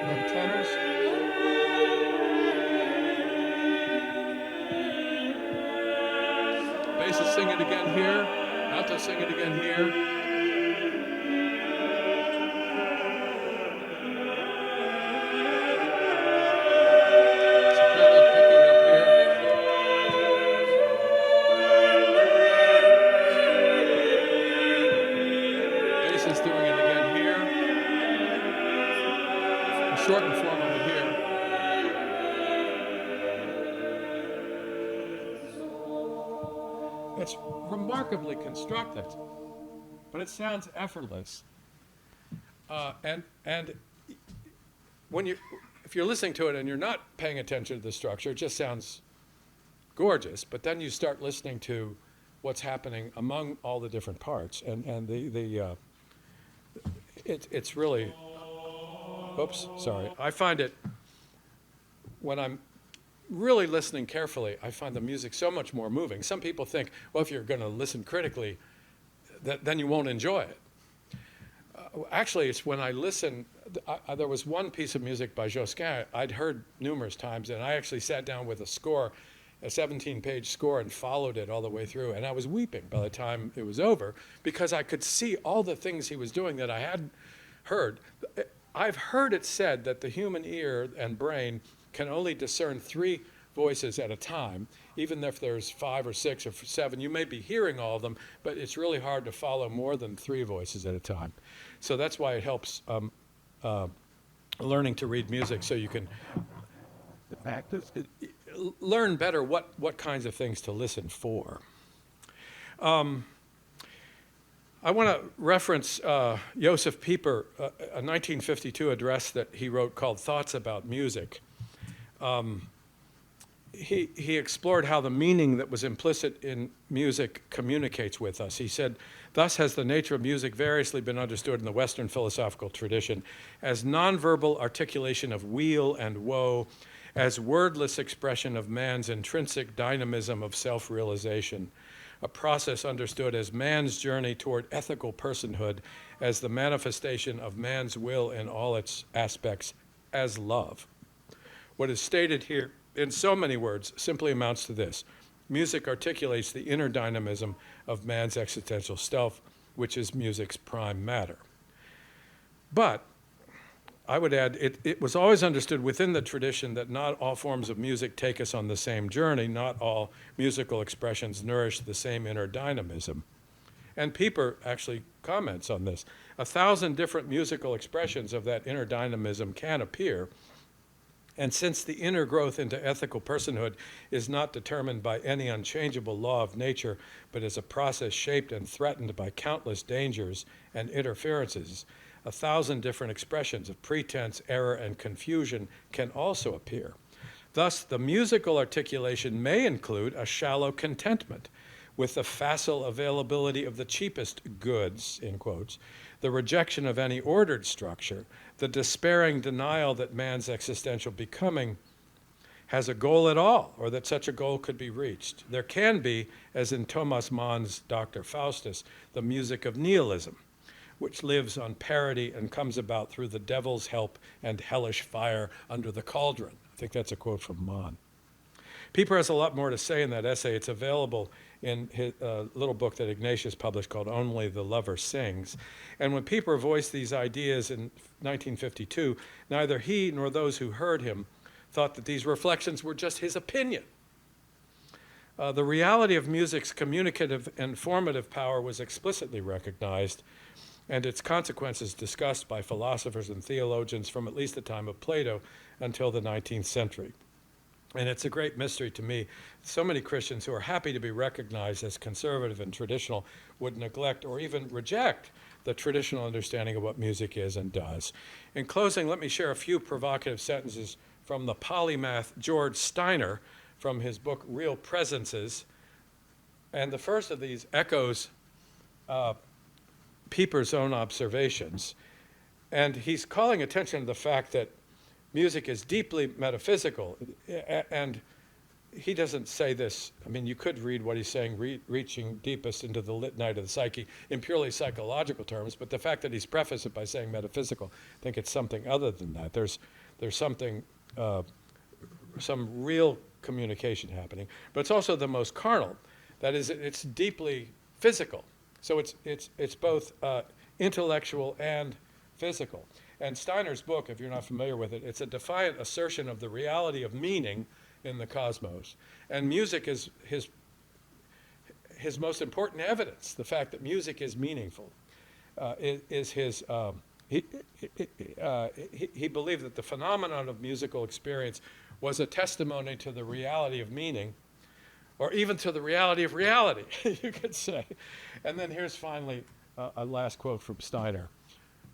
Speaker 2: And tenors. Basses sing it again here. Alto sing it again here. Shortened form over here. It's remarkably constructed, but it sounds effortless. And when if you're listening to it and you're not paying attention to the structure, it just sounds gorgeous. But then you start listening to what's happening among all the different parts, and it's really. Oops, sorry. I find it, when I'm really listening carefully, I find the music so much more moving. Some people think, well, if you're going to listen critically, then you won't enjoy it. Actually, it's when I listen, there was one piece of music by Josquin I'd heard numerous times, and I actually sat down with a score, a 17-page score, and followed it all the way through, and I was weeping by the time it was over, because I could see all the things he was doing that I hadn't heard. I've heard it said that the human ear and brain can only discern 3 voices at a time. Even if there's 5 or 6 or 7, you may be hearing all of them, but it's really hard to follow more than 3 voices at a time. So that's why it helps learning to read music, so you can learn better what kinds of things to listen for. I want to reference Josef Pieper, a 1952 address that he wrote called Thoughts About Music. He explored how the meaning that was implicit in music communicates with us. He said, thus has the nature of music variously been understood in the Western philosophical tradition as nonverbal articulation of weal and woe, as wordless expression of man's intrinsic dynamism of self-realization, a process understood as man's journey toward ethical personhood, as the manifestation of man's will in all its aspects, as love. What is stated here in so many words simply amounts to this: music articulates the inner dynamism of man's existential self, which is music's prime matter. But I would add, it was always understood within the tradition that not all forms of music take us on the same journey, not all musical expressions nourish the same inner dynamism. And Pieper actually comments on this. 1,000 different musical expressions of that inner dynamism can appear, and since the inner growth into ethical personhood is not determined by any unchangeable law of nature, but is a process shaped and threatened by countless dangers and interferences, 1,000 different expressions of pretense, error, and confusion can also appear. Thus, the musical articulation may include a shallow contentment with the facile availability of the cheapest goods, in quotes, the rejection of any ordered structure, the despairing denial that man's existential becoming has a goal at all, or that such a goal could be reached. There can be, as in Thomas Mann's Dr. Faustus, the music of nihilism, which lives on parody and comes about through the devil's help and hellish fire under the cauldron. I think that's a quote from Mann. Pieper has a lot more to say in that essay. It's available in his little book that Ignatius published called Only the Lover Sings. And when Pieper voiced these ideas in 1952, neither he nor those who heard him thought that these reflections were just his opinion. The reality of music's communicative and formative power was explicitly recognized, and its consequences discussed by philosophers and theologians from at least the time of Plato until the 19th century. And it's a great mystery to me. So many Christians who are happy to be recognized as conservative and traditional would neglect or even reject the traditional understanding of what music is and does. In closing, let me share a few provocative sentences from the polymath George Steiner from his book Real Presences. And the first of these echoes Pieper's own observations. And he's calling attention to the fact that music is deeply metaphysical, and he doesn't say this. I mean, you could read what he's saying, reaching deepest into the lit night of the psyche in purely psychological terms, but the fact that he's prefaced it by saying metaphysical, I think it's something other than that. There's something, some real communication happening, but it's also the most carnal. That is, it's deeply physical. So it's both intellectual and physical. And Steiner's book, if you're not familiar with it, it's a defiant assertion of the reality of meaning in the cosmos. And music is his most important evidence. The fact that music is meaningful is his. He believed that the phenomenon of musical experience was a testimony to the reality of meaning, or even to the reality of reality, you could say. And then here's finally a last quote from Steiner.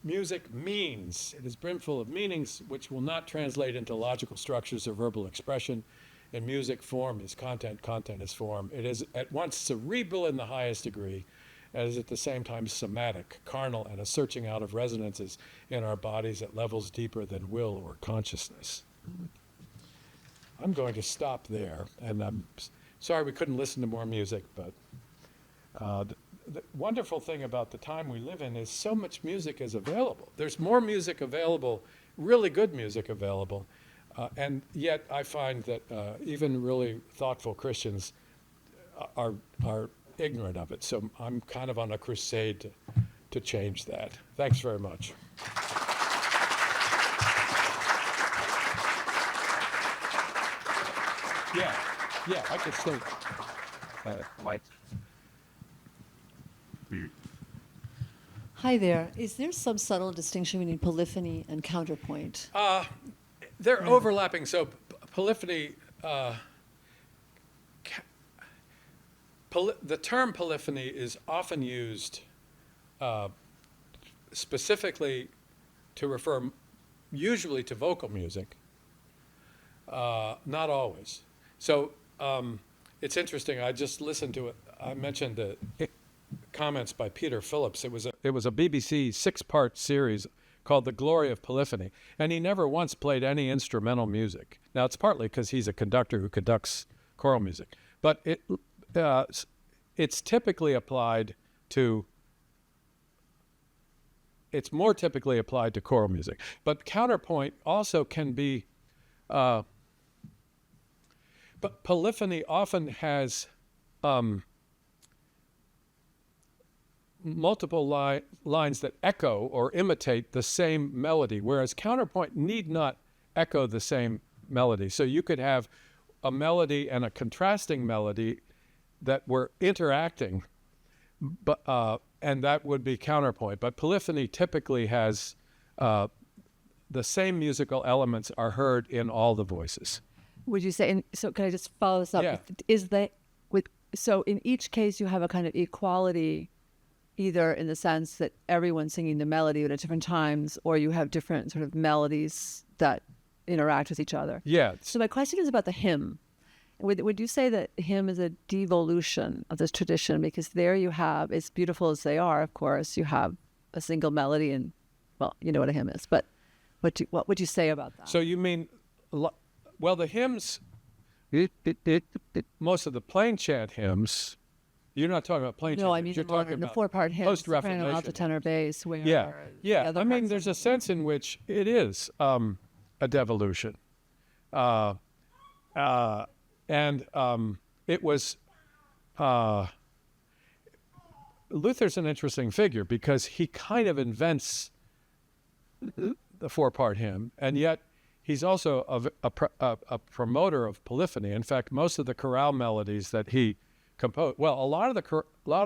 Speaker 2: Music means, it is brimful of meanings which will not translate into logical structures or verbal expression. In music, form is content, content is form. It is at once cerebral in the highest degree, and is at the same time somatic, carnal, and a searching out of resonances in our bodies at levels deeper than will or consciousness. I'm going to stop there, and I'm sorry we couldn't listen to more music, but the wonderful thing about the time we live in is so much music is available. There's more music available, really good music available, and yet I find that even really thoughtful Christians are ignorant of it. So I'm kind of on a crusade to change that. Thanks very much. Yeah, I could say
Speaker 4: White.
Speaker 5: Hi there. Is there some subtle distinction between polyphony and counterpoint?
Speaker 2: they're overlapping. So polyphony, the term polyphony is often used specifically to refer usually to vocal music, not always. So it's interesting. I just listened to it. I mentioned the comments by Peter Phillips. It was a BBC 6-part series called The Glory of Polyphony, and he never once played any instrumental music. Now, it's partly because he's a conductor who conducts choral music, but it's typically applied to, it's more typically applied to choral music. But counterpoint also can be, but polyphony often has multiple lines that echo or imitate the same melody, whereas counterpoint need not echo the same melody. So you could have a melody and a contrasting melody that were interacting, but and that would be counterpoint. But polyphony typically has the same musical elements are heard in all the voices.
Speaker 5: Would you say, and so can I just follow this up?
Speaker 2: Yeah.
Speaker 5: So in each case you have a kind of equality, either in the sense that everyone's singing the melody at different times, or you have different sort of melodies that interact with each other.
Speaker 2: Yeah.
Speaker 5: So my question is about the hymn. Would you say that hymn is a devolution of this tradition? Because there you have, as beautiful as they are, of course, you have a single melody, and, well, you know what a hymn is. But what would you say about that?
Speaker 2: So you mean, well, the hymns, most of the plain chant hymns, you're not talking about plain chant.
Speaker 5: No, I mean
Speaker 2: you're talking
Speaker 5: the
Speaker 2: about
Speaker 5: 4-part hymn, soprano,
Speaker 2: post-Reformation.
Speaker 5: alto, tenor, bass. Where
Speaker 2: Yeah.
Speaker 5: the other
Speaker 2: I mean,
Speaker 5: parts-
Speaker 2: there's a sense in which it is a devolution. And it was, Luther's an interesting figure because he kind of invents the 4-part hymn, and yet he's also a promoter of polyphony. In fact, most of the chorale melodies that he composed, well, a lot of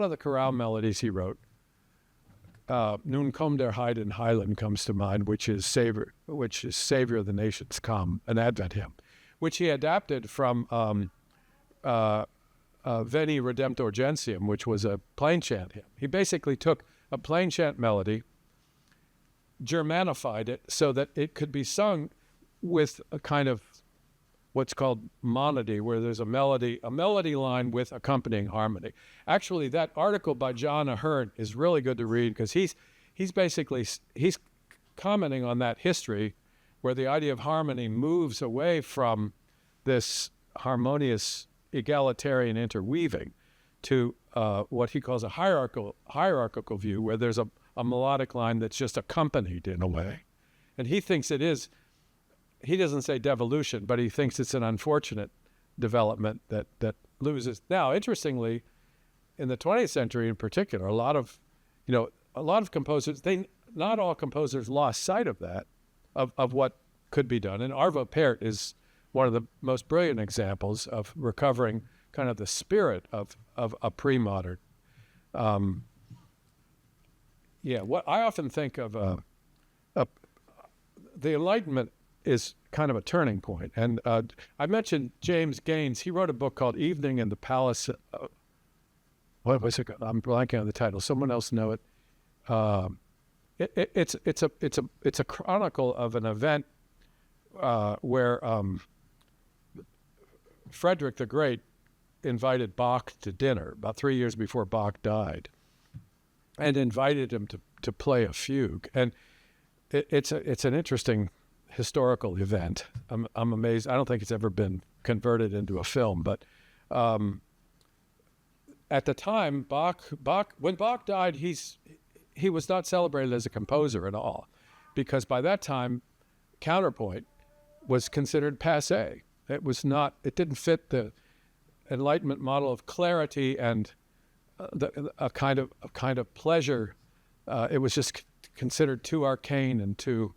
Speaker 2: the chorale melodies he wrote, Nun komm der Heiden Heiland comes to mind, which is Savior of the Nations Come, an Advent hymn, which he adapted from Veni Redemptor Gentium, which was a plain chant hymn. He basically took a plain chant melody, Germanified it so that it could be sung with a kind of what's called monody, where there's a melody line with accompanying harmony. Actually, that article by John Ahern is really good to read because he's commenting on that history where the idea of harmony moves away from this harmonious egalitarian interweaving to what he calls a hierarchical view, where there's a melodic line that's just accompanied in a way. And he thinks it is, he doesn't say devolution, but he thinks it's an unfortunate development that loses. Now, interestingly, in the 20th century in particular, a lot of composers, not all composers lost sight of that, of what could be done. And Arvo Pärt is one of the most brilliant examples of recovering kind of the spirit of a pre-modern. What I often think of the Enlightenment is kind of a turning point. And I mentioned James Gaines. He wrote a book called Evening in the Palace. What was it? I'm blanking on the title. Someone else know it. It's a chronicle of an event where Frederick the Great invited Bach to dinner about 3 years before Bach died, and invited him to play a fugue. And it's an interesting historical event. I'm amazed. I don't think it's ever been converted into a film, but at the time, when Bach died, he was not celebrated as a composer at all, because by that time, counterpoint was considered passé. It didn't fit the Enlightenment model of clarity and a kind of pleasure. It was just considered too arcane and too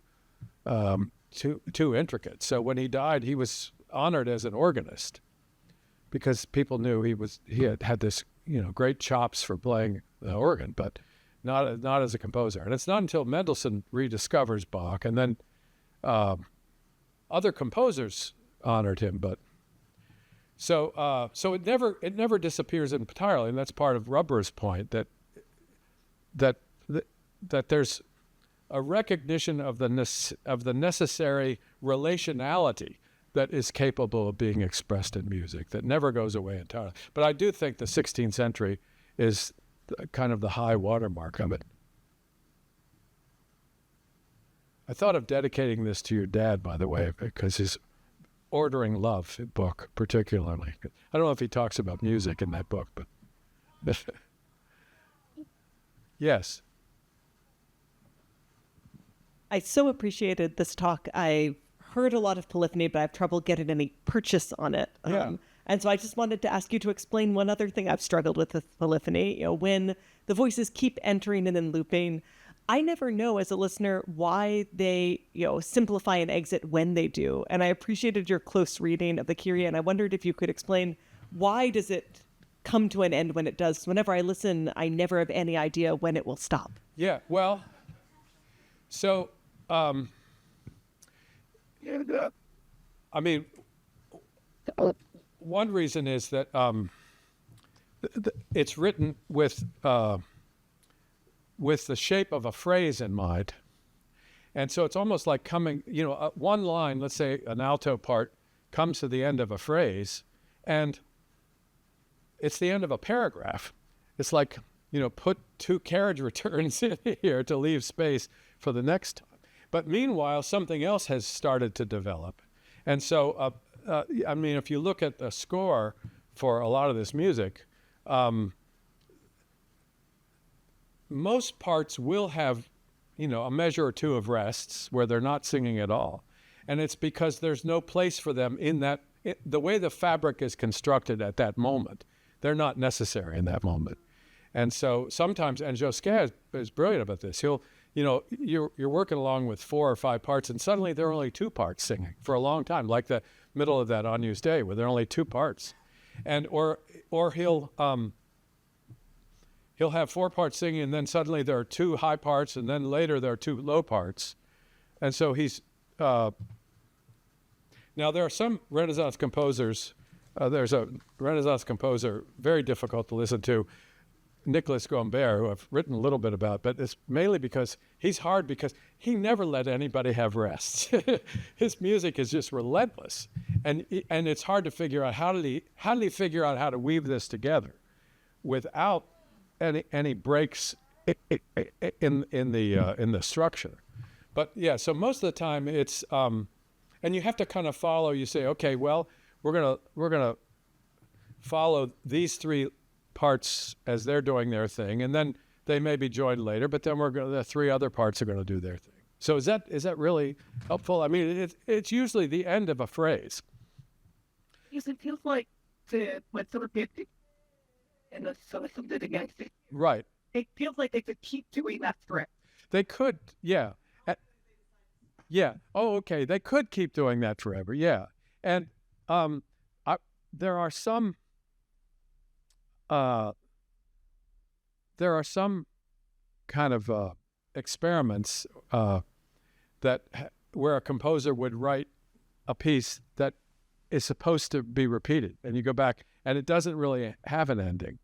Speaker 2: intricate. So when he died, he was honored as an organist, because people knew he had this great chops for playing the organ, but not as a composer. And it's not until Mendelssohn rediscovers Bach, and then other composers honored him. But so it never disappears entirely, and that's part of Rubber's point that there's a recognition of the necessary relationality that is capable of being expressed in music, that never goes away entirely. But I do think the 16th century is kind of the high watermark of it. I thought of dedicating this to your dad, by the way, because his Ordering Love book particularly. I don't know if he talks about music in that book, but yes.
Speaker 6: I so appreciated this talk. I heard a lot of Polyphony, but I have trouble getting any purchase on it.
Speaker 2: Yeah.
Speaker 6: And so I just wanted to ask you to explain one other thing I've struggled with Polyphony. When the voices keep entering and then looping, I never know as a listener why they, simplify and exit when they do. And I appreciated your close reading of the Kyrie, and I wondered if you could explain why does it come to an end when it does? Whenever I listen, I never have any idea when it will stop.
Speaker 2: Yeah, well, so, one reason is that it's written with the shape of a phrase in mind. And so it's almost like coming, one line, let's say an alto part, comes to the end of a phrase, and it's the end of a paragraph. It's like, put 2 carriage returns in here to leave space for the next time. But meanwhile, something else has started to develop. And so, if you look at the score for a lot of this music, most parts will have, a measure or two of rests where they're not singing at all. And it's because there's no place for them the way the fabric is constructed at that moment, they're not necessary in that moment. And so sometimes, and Josquin is brilliant about this, you're working along with 4 or 5 parts, and suddenly there are only 2 parts singing for a long time, like the middle of that Agnus Dei, where there are only 2 parts. And or he'll have 4 parts singing, and then suddenly there are 2 high parts, and then later there are 2 low parts. And so he's now there are some Renaissance composers. There's a Renaissance composer, very difficult to listen to, Nicolas Gombert, who I've written a little bit about, but it's mainly because he's hard because he never let anybody have rests. His music is just relentless, and it's hard to figure out how did he figure out how to weave this together without any breaks in the structure. But yeah, so most of the time it's and you have to kind of follow. You say, okay, well, we're gonna follow these three parts as they're doing their thing, and then they may be joined later, but then the three other parts are going to do their thing. So is that really helpful? I mean, it's usually the end of a phrase.
Speaker 7: Because it feels like when someone gets it and then someone something against it,
Speaker 2: Right.
Speaker 7: it feels like they could keep doing that threat.
Speaker 2: They could, yeah. Yeah. Oh, okay. They could keep doing that forever. Yeah. And there are some kind of experiments where a composer would write a piece that is supposed to be repeated, and you go back, and it doesn't really have an ending,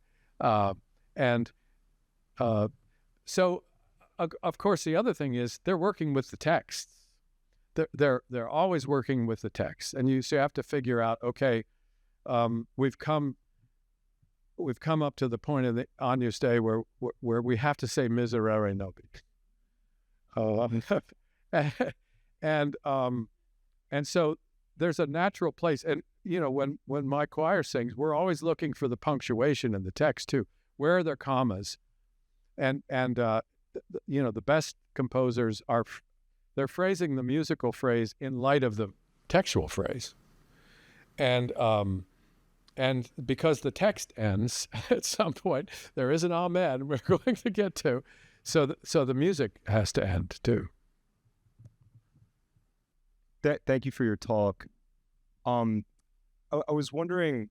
Speaker 2: so of course the other thing is they're working with the text. They're always working with the text, and you have to figure out, okay, we've come up to the point of the Agnus Dei where we have to say miserere nobis. And so there's a natural place, and when my choir sings, we're always looking for the punctuation in the text too. Where are there commas? And the best composers they're phrasing the musical phrase in light of the textual phrase, and because the text ends at some point, there is an amen we're going to get to, so the music has to end too.
Speaker 8: Thank you for your talk. I was wondering,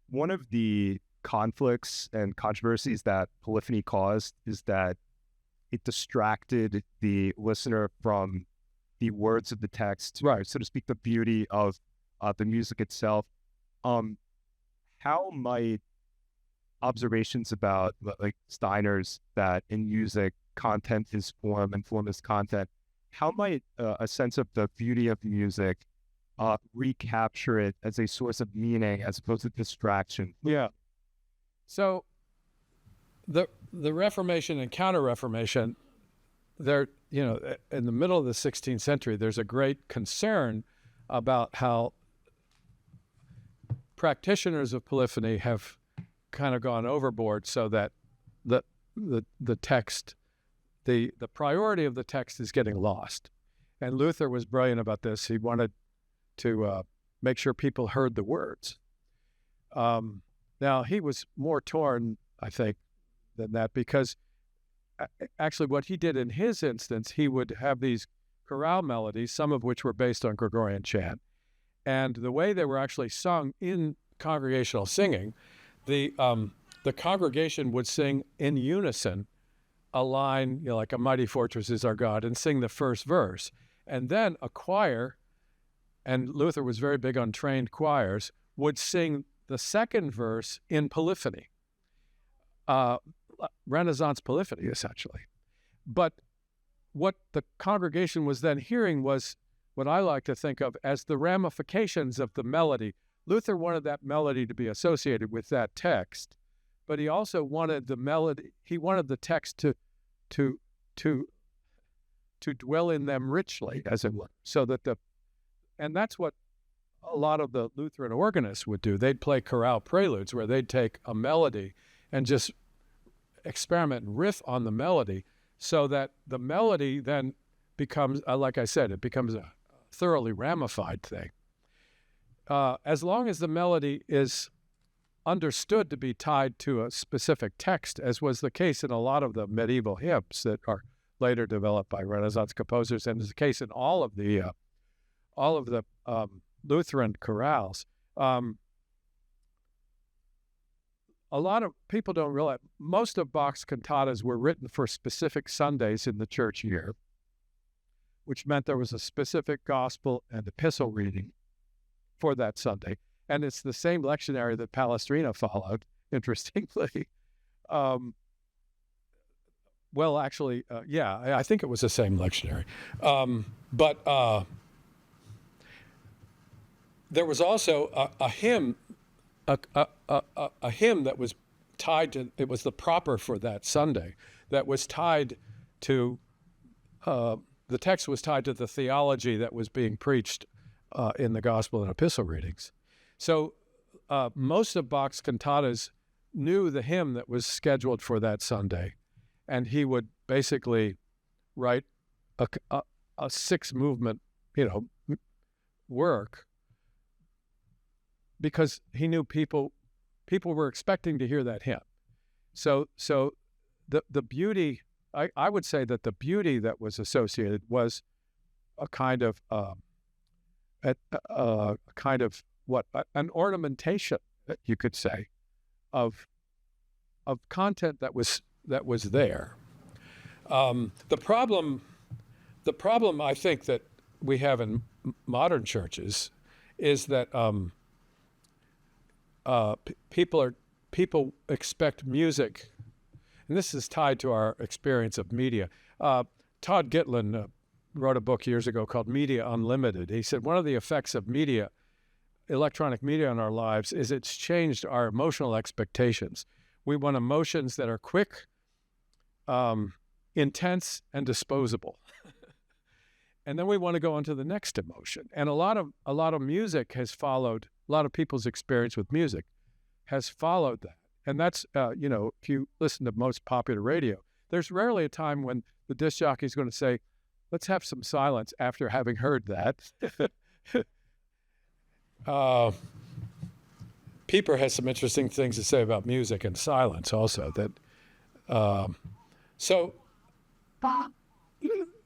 Speaker 8: one of the conflicts and controversies that Polyphony caused is that it distracted the listener from the words of the text, right, so to speak, the beauty of the music itself. How might observations about like Steiner's, that in music content is form and form is content, how might a sense of the beauty of music recapture it as a source of meaning as opposed to distraction?
Speaker 2: Yeah. So the Reformation and Counter-Reformation, in the middle of the 16th century, there's a great concern about how practitioners of polyphony have kind of gone overboard, so that the text, the priority of the text is getting lost. And Luther was brilliant about this. He wanted to make sure people heard the words. Now, he was more torn, I think, than that, because actually what he did in his instance, he would have these chorale melodies, some of which were based on Gregorian chant. And the way they were actually sung in congregational singing, the congregation would sing in unison a line, like "A mighty fortress is our God," and sing the first verse. And then a choir, and Luther was very big on trained choirs, would sing the second verse in polyphony, Renaissance polyphony, essentially. But what the congregation was then hearing was what I like to think of as the ramifications of the melody. Luther wanted that melody to be associated with that text, but he also wanted the melody, he wanted the text to dwell in them richly, as it were, so that and that's what a lot of the Lutheran organists would do. They'd play chorale preludes where they'd take a melody and just experiment and riff on the melody, so that the melody then becomes, like I said, it becomes a thoroughly ramified thing. As long as the melody is understood to be tied to a specific text, as was the case in a lot of the medieval hymns that are later developed by Renaissance composers, and is the case in all of the Lutheran chorales. A lot of people don't realize most of Bach's cantatas were written for specific Sundays in the church year, which meant there was a specific gospel and epistle reading for that Sunday. And it's the same lectionary that Palestrina followed, interestingly. Well, actually, I think it was the same lectionary. But there was also a hymn, a hymn that was tied to, it was the proper for that Sunday, that was tied to, the text was tied to the theology that was being preached in the gospel and epistle readings. So most of Bach's cantatas knew the hymn that was scheduled for that Sunday, and he would basically write a 6-movement, work, because he knew people were expecting to hear that hymn. So the beauty, I would say that the beauty that was associated was a kind of an ornamentation, you could say, of content that was there. The problem I think that we have in modern churches is that people expect music, and this is tied to our experience of media. Todd Gitlin wrote a book years ago called Media Unlimited. He said one of the effects of media, electronic media in our lives, is it's changed our emotional expectations. We want emotions that are quick, intense, and disposable. And then we want to go on to the next emotion. And a lot of music has followed, a lot of people's experience with music has followed that. And that's, if you listen to most popular radio, there's rarely a time when the disc jockey is going to say, let's have some silence after having heard that. Pieper has some interesting things to say about music and silence also. So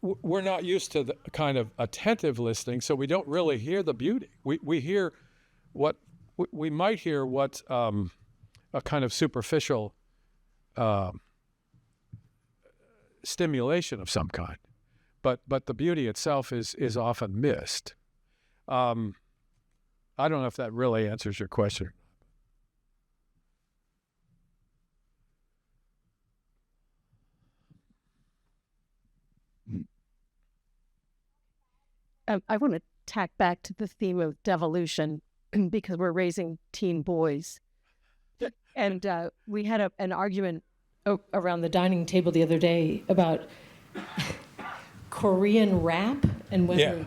Speaker 2: we're not used to the kind of attentive listening, so we don't really hear the beauty. We hear what we might hear what's a kind of superficial stimulation of some kind, but the beauty itself is often missed. I don't know if that really answers your question.
Speaker 9: I want to tack back to the theme of devolution because we're raising teen boys. And we had an argument around the dining table the other day about Korean rap and whether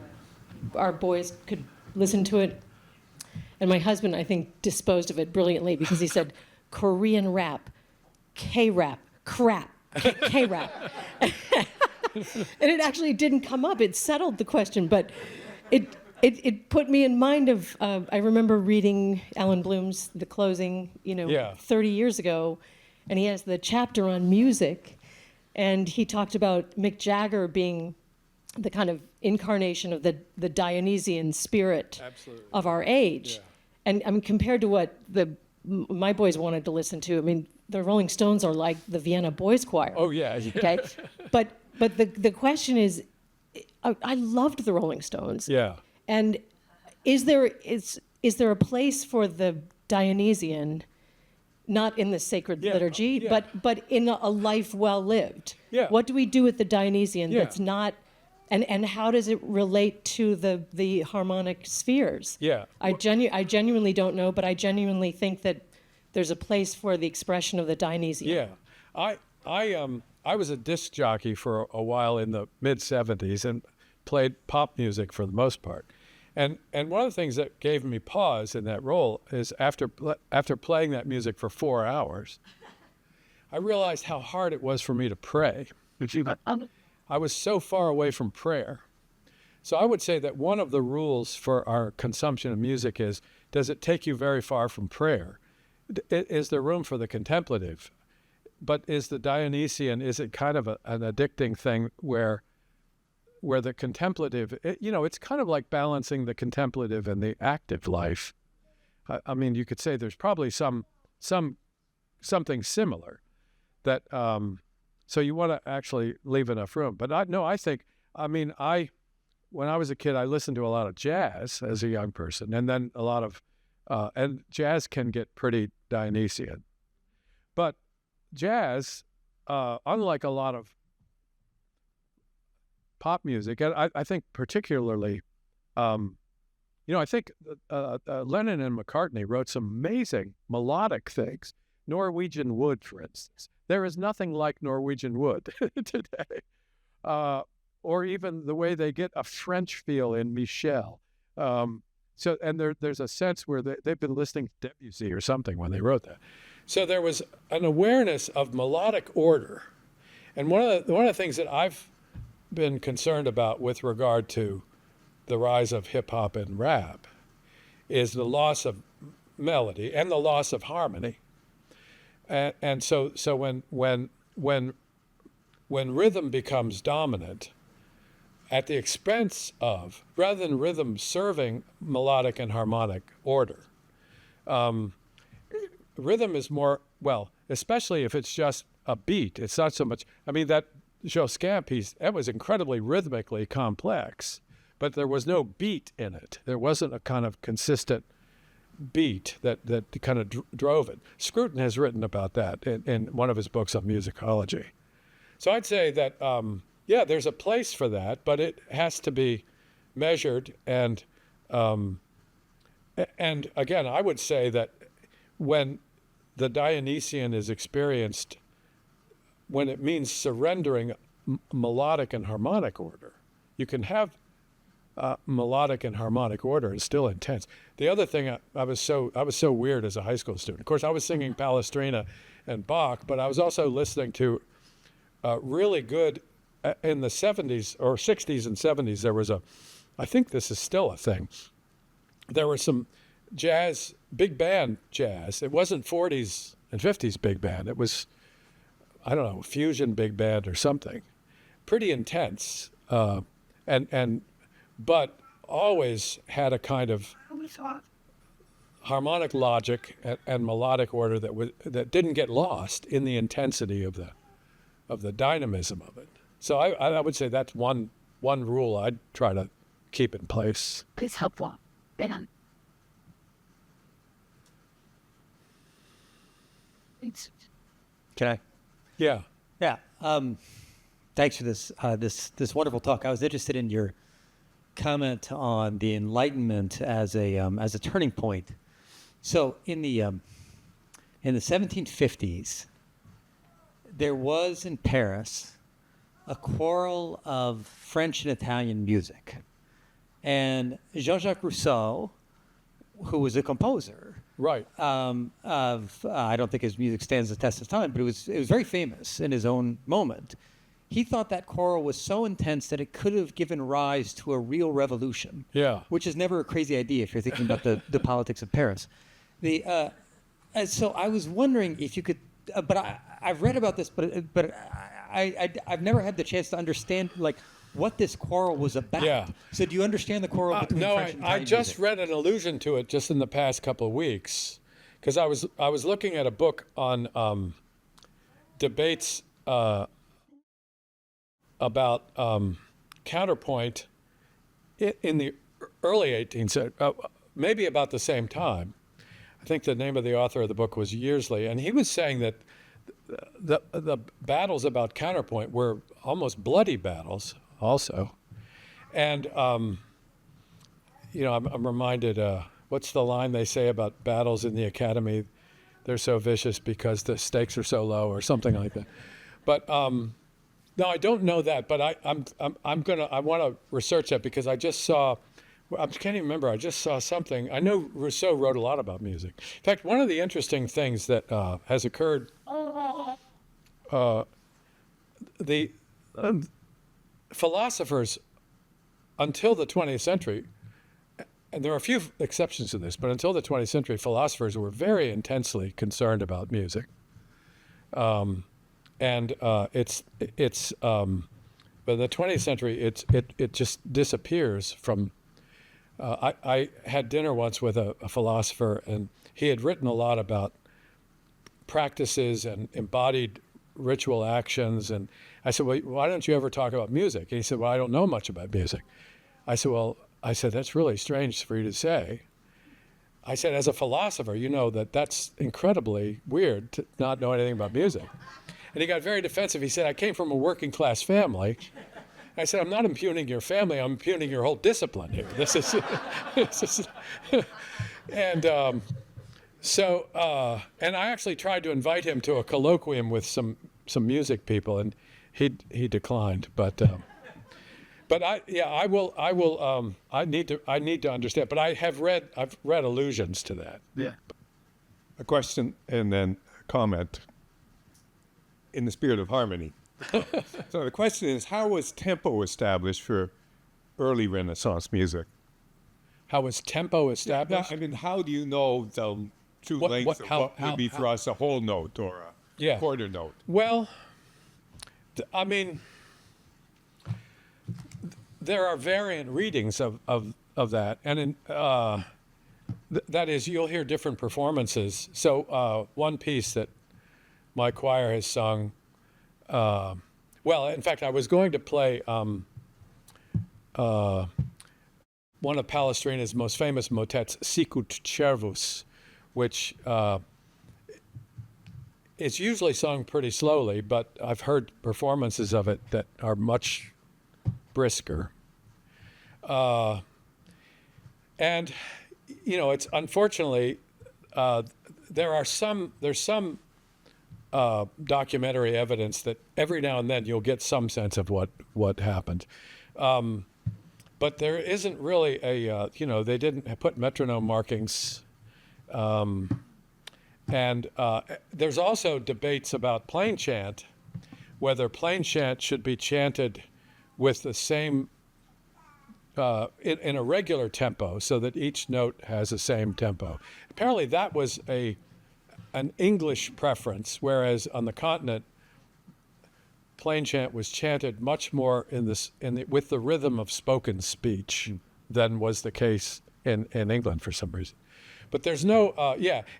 Speaker 9: our boys could listen to it. And my husband, I think, disposed of it brilliantly because he said, Korean rap, K-rap, crap, K-rap. And it actually didn't come up. It settled the question, but it put me in mind of, I remember reading Alan Bloom's The Closing, 30 years ago, and he has the chapter on music, and he talked about Mick Jagger being the kind of incarnation of the Dionysian spirit of our age. Yeah. And compared to what my boys wanted to listen to, I mean, the Rolling Stones are like the Vienna Boys Choir.
Speaker 2: Oh, yeah.
Speaker 9: Okay? But the question is, I loved the Rolling Stones.
Speaker 2: Yeah.
Speaker 9: And is there a place for the Dionysian, not in the sacred liturgy, but in a life well lived?
Speaker 2: Yeah.
Speaker 9: What do we do with the Dionysian that's not, and how does it relate to the harmonic spheres?
Speaker 2: Yeah.
Speaker 9: I genuinely don't know, but I genuinely think that there's a place for the expression of the Dionysian.
Speaker 2: Yeah. I was a disc jockey for a while in the mid-'70s and played pop music for the most part. And one of the things that gave me pause in that role is after playing that music for 4 hours, I realized how hard it was for me to pray. I was so far away from prayer. So I would say that one of the rules for our consumption of music is, does it take you very far from prayer? Is there room for the contemplative? But is the Dionysian, is it kind of an addicting thing where the contemplative, it's kind of like balancing the contemplative and the active life. I mean, you could say there's probably something similar that, so you want to actually leave enough room. But when I was a kid, I listened to a lot of jazz as a young person, and then a lot of, and jazz can get pretty Dionysian. But jazz, unlike a lot of pop music, and I think particularly, I think Lennon and McCartney wrote some amazing melodic things. Norwegian Wood, for instance. There is nothing like Norwegian Wood today. Or even the way they get a French feel in Michel. So, and there's a sense where they've been listening to Debussy or something when they wrote that. So there was an awareness of melodic order. And one of the things that I've been concerned about with regard to the rise of hip hop and rap is the loss of melody and the loss of harmony. And so when rhythm becomes dominant at the expense of, rather than rhythm serving melodic and harmonic order, rhythm is more, well, especially if it's just a beat. It's not so much, I mean, that Josquin piece, that was incredibly rhythmically complex, but there was no beat in it. There wasn't a kind of consistent beat that kind of drove it. Scruton has written about that in one of his books on musicology. So I'd say that, yeah, there's a place for that, but it has to be measured. And again, I would say that when the Dionysian is experienced, when it means surrendering melodic and harmonic order, you can have melodic and harmonic order and still intense. The other thing, I was so weird as a high school student. Of course, I was singing Palestrina and Bach, but I was also listening to really good, in the 70s or 60s and 70s, there was I think this is still a thing, there were some jazz, big band jazz. It wasn't 40s and 50s big band. It was, I don't know, fusion big band or something. Pretty intense, but always had a kind of harmonic logic and melodic order that didn't get lost in the intensity of the dynamism of it. So I would say that's one rule I'd try to keep in place.
Speaker 7: Please help one. Ben.
Speaker 10: Can I?
Speaker 2: Yeah.
Speaker 10: Yeah. Thanks for this wonderful talk. I was interested in your comment on the Enlightenment as a turning point. So in the 1750s, there was in Paris a choral of French and Italian music, and Jean-Jacques Rousseau, who was a composer,
Speaker 2: right?
Speaker 10: I don't think his music stands the test of time, but it was very famous in his own moment. He thought that choral was so intense that it could have given rise to a real revolution.
Speaker 2: Yeah.
Speaker 10: Which is never a crazy idea if you're thinking about the politics of Paris. And so I was wondering if you could, but I've read about this, but I've never had the chance to understand like what this choral was about.
Speaker 2: Yeah.
Speaker 10: So do you understand the choral between
Speaker 2: no,
Speaker 10: French and
Speaker 2: I
Speaker 10: Italian
Speaker 2: just
Speaker 10: music?
Speaker 2: read an allusion to it just in the past couple of weeks, because I was looking at a book on debates about counterpoint in the early 18th century, maybe about the same time. I think the name of the author of the book was Yearsley, and he was saying that the battles about counterpoint were almost bloody battles also. And, I'm reminded, what's the line they say about battles in the academy? They're so vicious because the stakes are so low, or something like that. But no, I don't know that, but I want to research that, because I just saw, I can't even remember, I just saw something. I know Rousseau wrote a lot about music. In fact, one of the interesting things that has occurred, the philosophers until the 20th century, and there are a few exceptions to this, but until the 20th century, philosophers were very intensely concerned about music. But in the 20th century, it just disappears from. I had dinner once with a philosopher, and he had written a lot about practices and embodied ritual actions. And I said, well, why don't you ever talk about music? And he said, well, I don't know much about music. I said, that's really strange for you to say. I said, as a philosopher, you know that's incredibly weird to not know anything about music. And he got very defensive. He said, I came from a working class family. I said, I'm not impugning your family, I'm impugning your whole discipline here. This is, and and I actually tried to invite him to a colloquium with some music people, and he declined. But But I need to understand. But I've read allusions to that.
Speaker 7: Yeah.
Speaker 11: A question and then a comment in the spirit of harmony. So the question is, how was tempo established for early Renaissance music?
Speaker 2: How was tempo established?
Speaker 11: I mean, how do you know the true length of what would be for us a whole note or a quarter note?
Speaker 2: Well, I mean, there are variant readings of that, and that is, you'll hear different performances. So one piece that my choir has sung, well, in fact, I was going to play one of Palestrina's most famous motets, Sicut Cervus, which is usually sung pretty slowly, but I've heard performances of it that are much brisker. And, you know, it's unfortunately, there's some documentary evidence that every now and then you'll get some sense of what happened. But there isn't really they didn't put metronome markings. And there's also debates about plain chant, whether plain chant should be chanted with the same, in a regular tempo, so that each note has the same tempo. Apparently that was an English preference, whereas on the continent, plain chant was chanted much more with the rhythm of spoken speech than was the case in England for some reason. But there's no,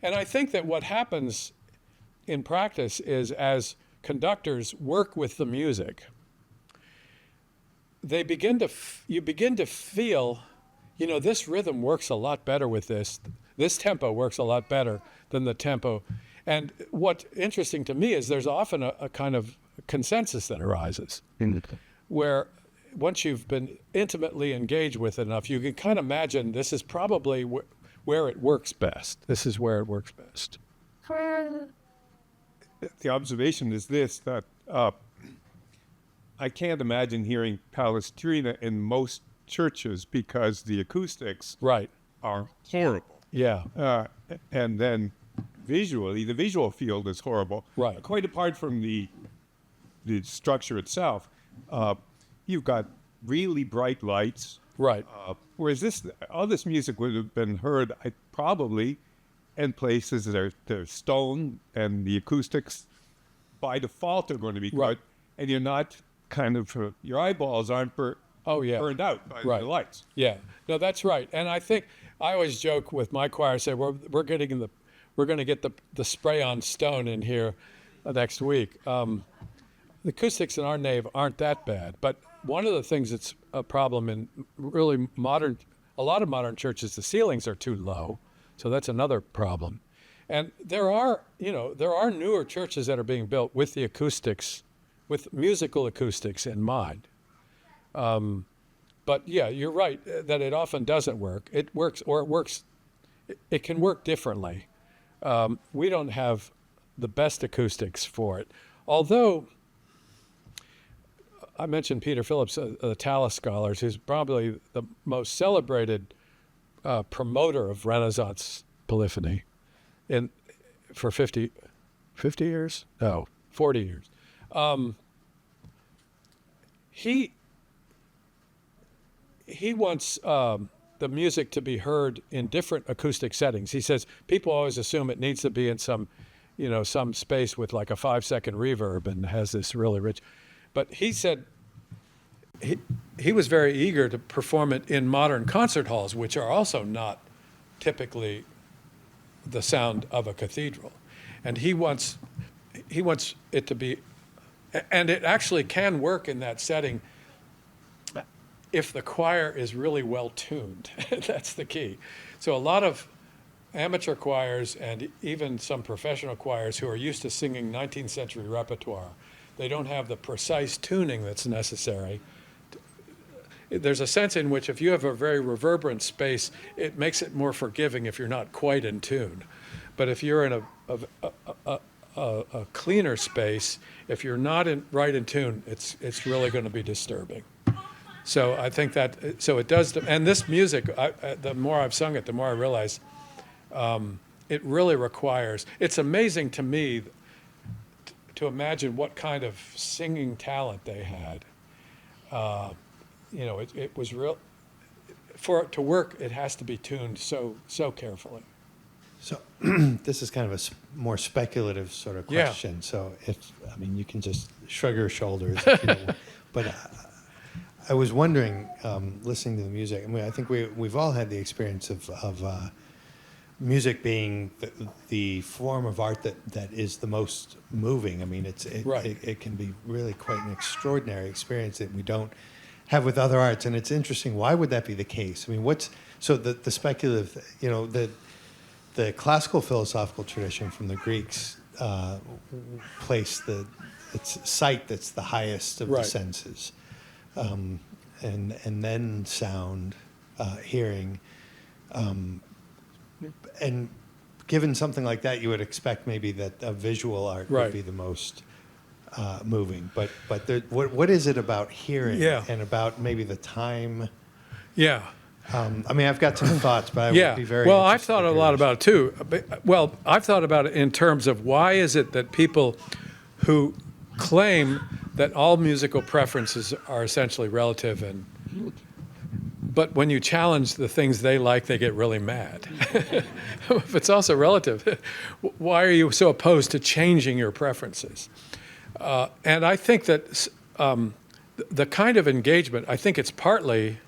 Speaker 2: and I think that what happens in practice is, as conductors work with the music, you begin to feel, this rhythm works a lot better with this tempo works a lot better than the tempo. And what's interesting to me is there's often a kind of consensus that arises, where once you've been intimately engaged with it enough, you can kind of imagine this is probably where it works best. This is where it works best.
Speaker 11: The observation is this, that I can't imagine hearing Palestrina in most churches because the acoustics are horrible.
Speaker 2: Yeah.
Speaker 11: And then visually, the visual field is horrible.
Speaker 2: Right.
Speaker 11: Quite apart from the structure itself, you've got really bright lights.
Speaker 2: Right.
Speaker 11: Whereas all this music would have been heard probably in places that are stone, and the acoustics by default are going to be good, and you're not your eyeballs aren't burned out by the lights.
Speaker 2: Yeah, no, that's right. And I think I always joke with my choir, say we're going to get the spray on stone in here next week. The acoustics in our nave aren't that bad, but one of the things that's a problem in really a lot of modern churches, the ceilings are too low, so that's another problem. And there are newer churches that are being built with the acoustics, with musical acoustics in mind. But yeah, you're right that it often doesn't work. It works, or it works. It can work differently. We don't have the best acoustics for it, although. I mentioned Peter Phillips, the Tallis Scholars, who's probably the most celebrated promoter of Renaissance polyphony for 40 years. He wants the music to be heard in different acoustic settings. He says people always assume it needs to be in some space with like a 5-second reverb and has this really rich. But he said he was very eager to perform it in modern concert halls, which are also not typically the sound of a cathedral. And he wants it to be, and it actually can work in that setting if the choir is really well tuned. That's the key. So a lot of amateur choirs and even some professional choirs who are used to singing 19th century repertoire, they don't have the precise tuning that's necessary. There's a sense in which if you have a very reverberant space, it makes it more forgiving if you're not quite in tune. But if you're in a cleaner space, if you're not right in tune, it's really going to be disturbing. So I think that, so it does, and this music, the more I've sung it, the more I realize it really requires, it's amazing to me to imagine what kind of singing talent they had. It was real, for it to work, it has to be tuned so carefully.
Speaker 12: So this is kind of a more speculative sort of
Speaker 2: Yeah.
Speaker 12: question. So you can just shrug your shoulders if you don't want. But I was wondering, listening to the music, I think we've all had the experience of music being the form of art that is the most moving. It can be really quite an extraordinary experience that we don't have with other arts. And it's interesting, why would that be the case? The speculative, the classical philosophical tradition from the Greeks placed it's sight that's the highest of the senses, and then sound, hearing, and given something like that, you would expect maybe that a visual art would be the most moving. But what is it about hearing and about maybe the time?
Speaker 2: Yeah.
Speaker 12: I've got some thoughts, but I would be very
Speaker 2: well, I've
Speaker 12: interested
Speaker 2: thought
Speaker 12: to
Speaker 2: a
Speaker 12: hear
Speaker 2: lot
Speaker 12: yours.
Speaker 2: about it too. Well, I've thought about it in terms of why is it that people who claim that all musical preferences are essentially relative, but when you challenge the things they like, they get really mad. If it's also relative, why are you so opposed to changing your preferences? And I think that the kind of engagement, I think it's partly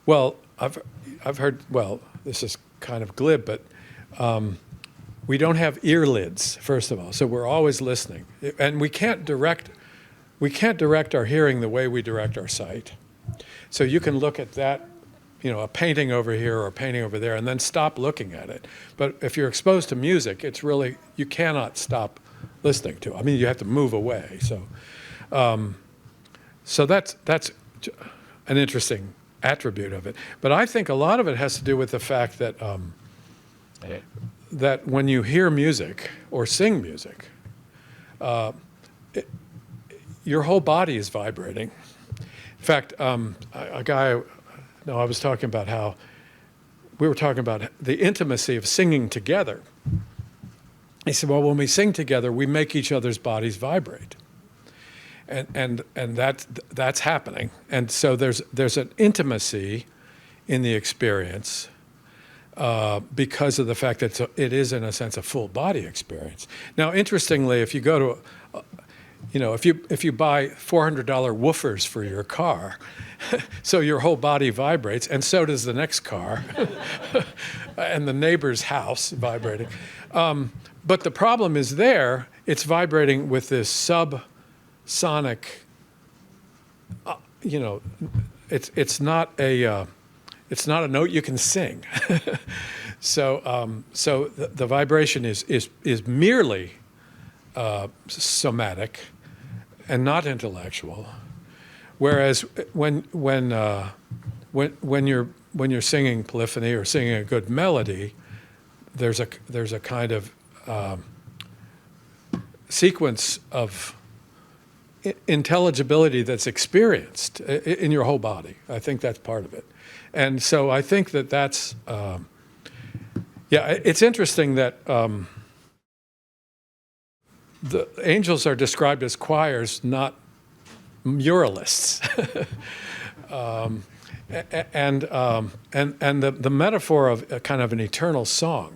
Speaker 2: well, I've heard, well, this is kind of glib, but we don't have ear lids, first of all, so we're always listening. And we can't direct our hearing the way we direct our sight. So you can look at that, a painting over here or a painting over there, and then stop looking at it. But if you're exposed to music, it's really, you cannot stop listening to it. You have to move away. So that's an interesting attribute of it. But I think a lot of it has to do with the fact that that when you hear music or sing music, your whole body is vibrating. In fact, I was talking about how we were talking about the intimacy of singing together. He said, well, when we sing together, we make each other's bodies vibrate. And that's happening. And so there's an intimacy in the experience because of the fact that it is, in a sense, a full body experience. Now, interestingly, if you go to, if you buy $400 woofers for your car, so your whole body vibrates, and so does the next car, and the neighbor's house vibrating. But the problem is it's vibrating with this subsonic, it's not a note you can sing. So the vibration is merely somatic and not intellectual. Whereas when you're singing polyphony or singing a good melody, there's a kind of sequence of intelligibility that's experienced in your whole body. I think that's part of it. And so I think that's, it's interesting that the angels are described as choirs, not muralists. And the metaphor of a kind of an eternal song,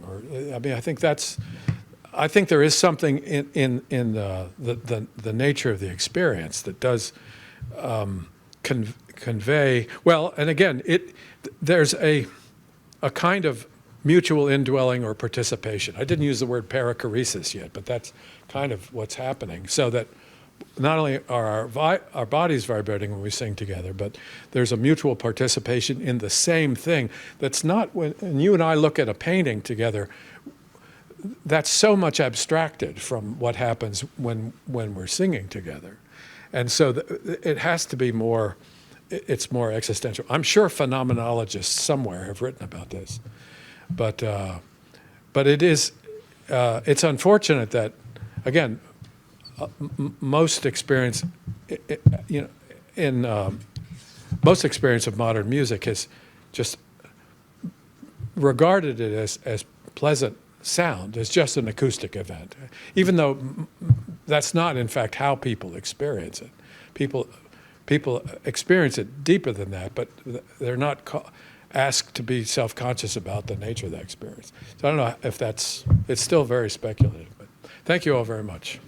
Speaker 2: I think there is something in the nature of the experience that does convey, well, and again, there's a kind of mutual indwelling or participation. I didn't use the word perichoresis yet, but that's kind of what's happening. So that not only are our bodies vibrating when we sing together, but there's a mutual participation in the same thing. That's not when you and I look at a painting together, that's so much abstracted from what happens when we're singing together. And so it has to be more, it's more existential. I'm sure phenomenologists somewhere have written about this. But it is, it's unfortunate that, again, most experience, you know, in most experience of modern music has just regarded it as pleasant sound. It's just an acoustic event, even though that's not, in fact, how people experience it. People experience it deeper than that, but they're not asked to be self-conscious about the nature of that experience. So I don't know if it's still very speculative, but thank you all very much.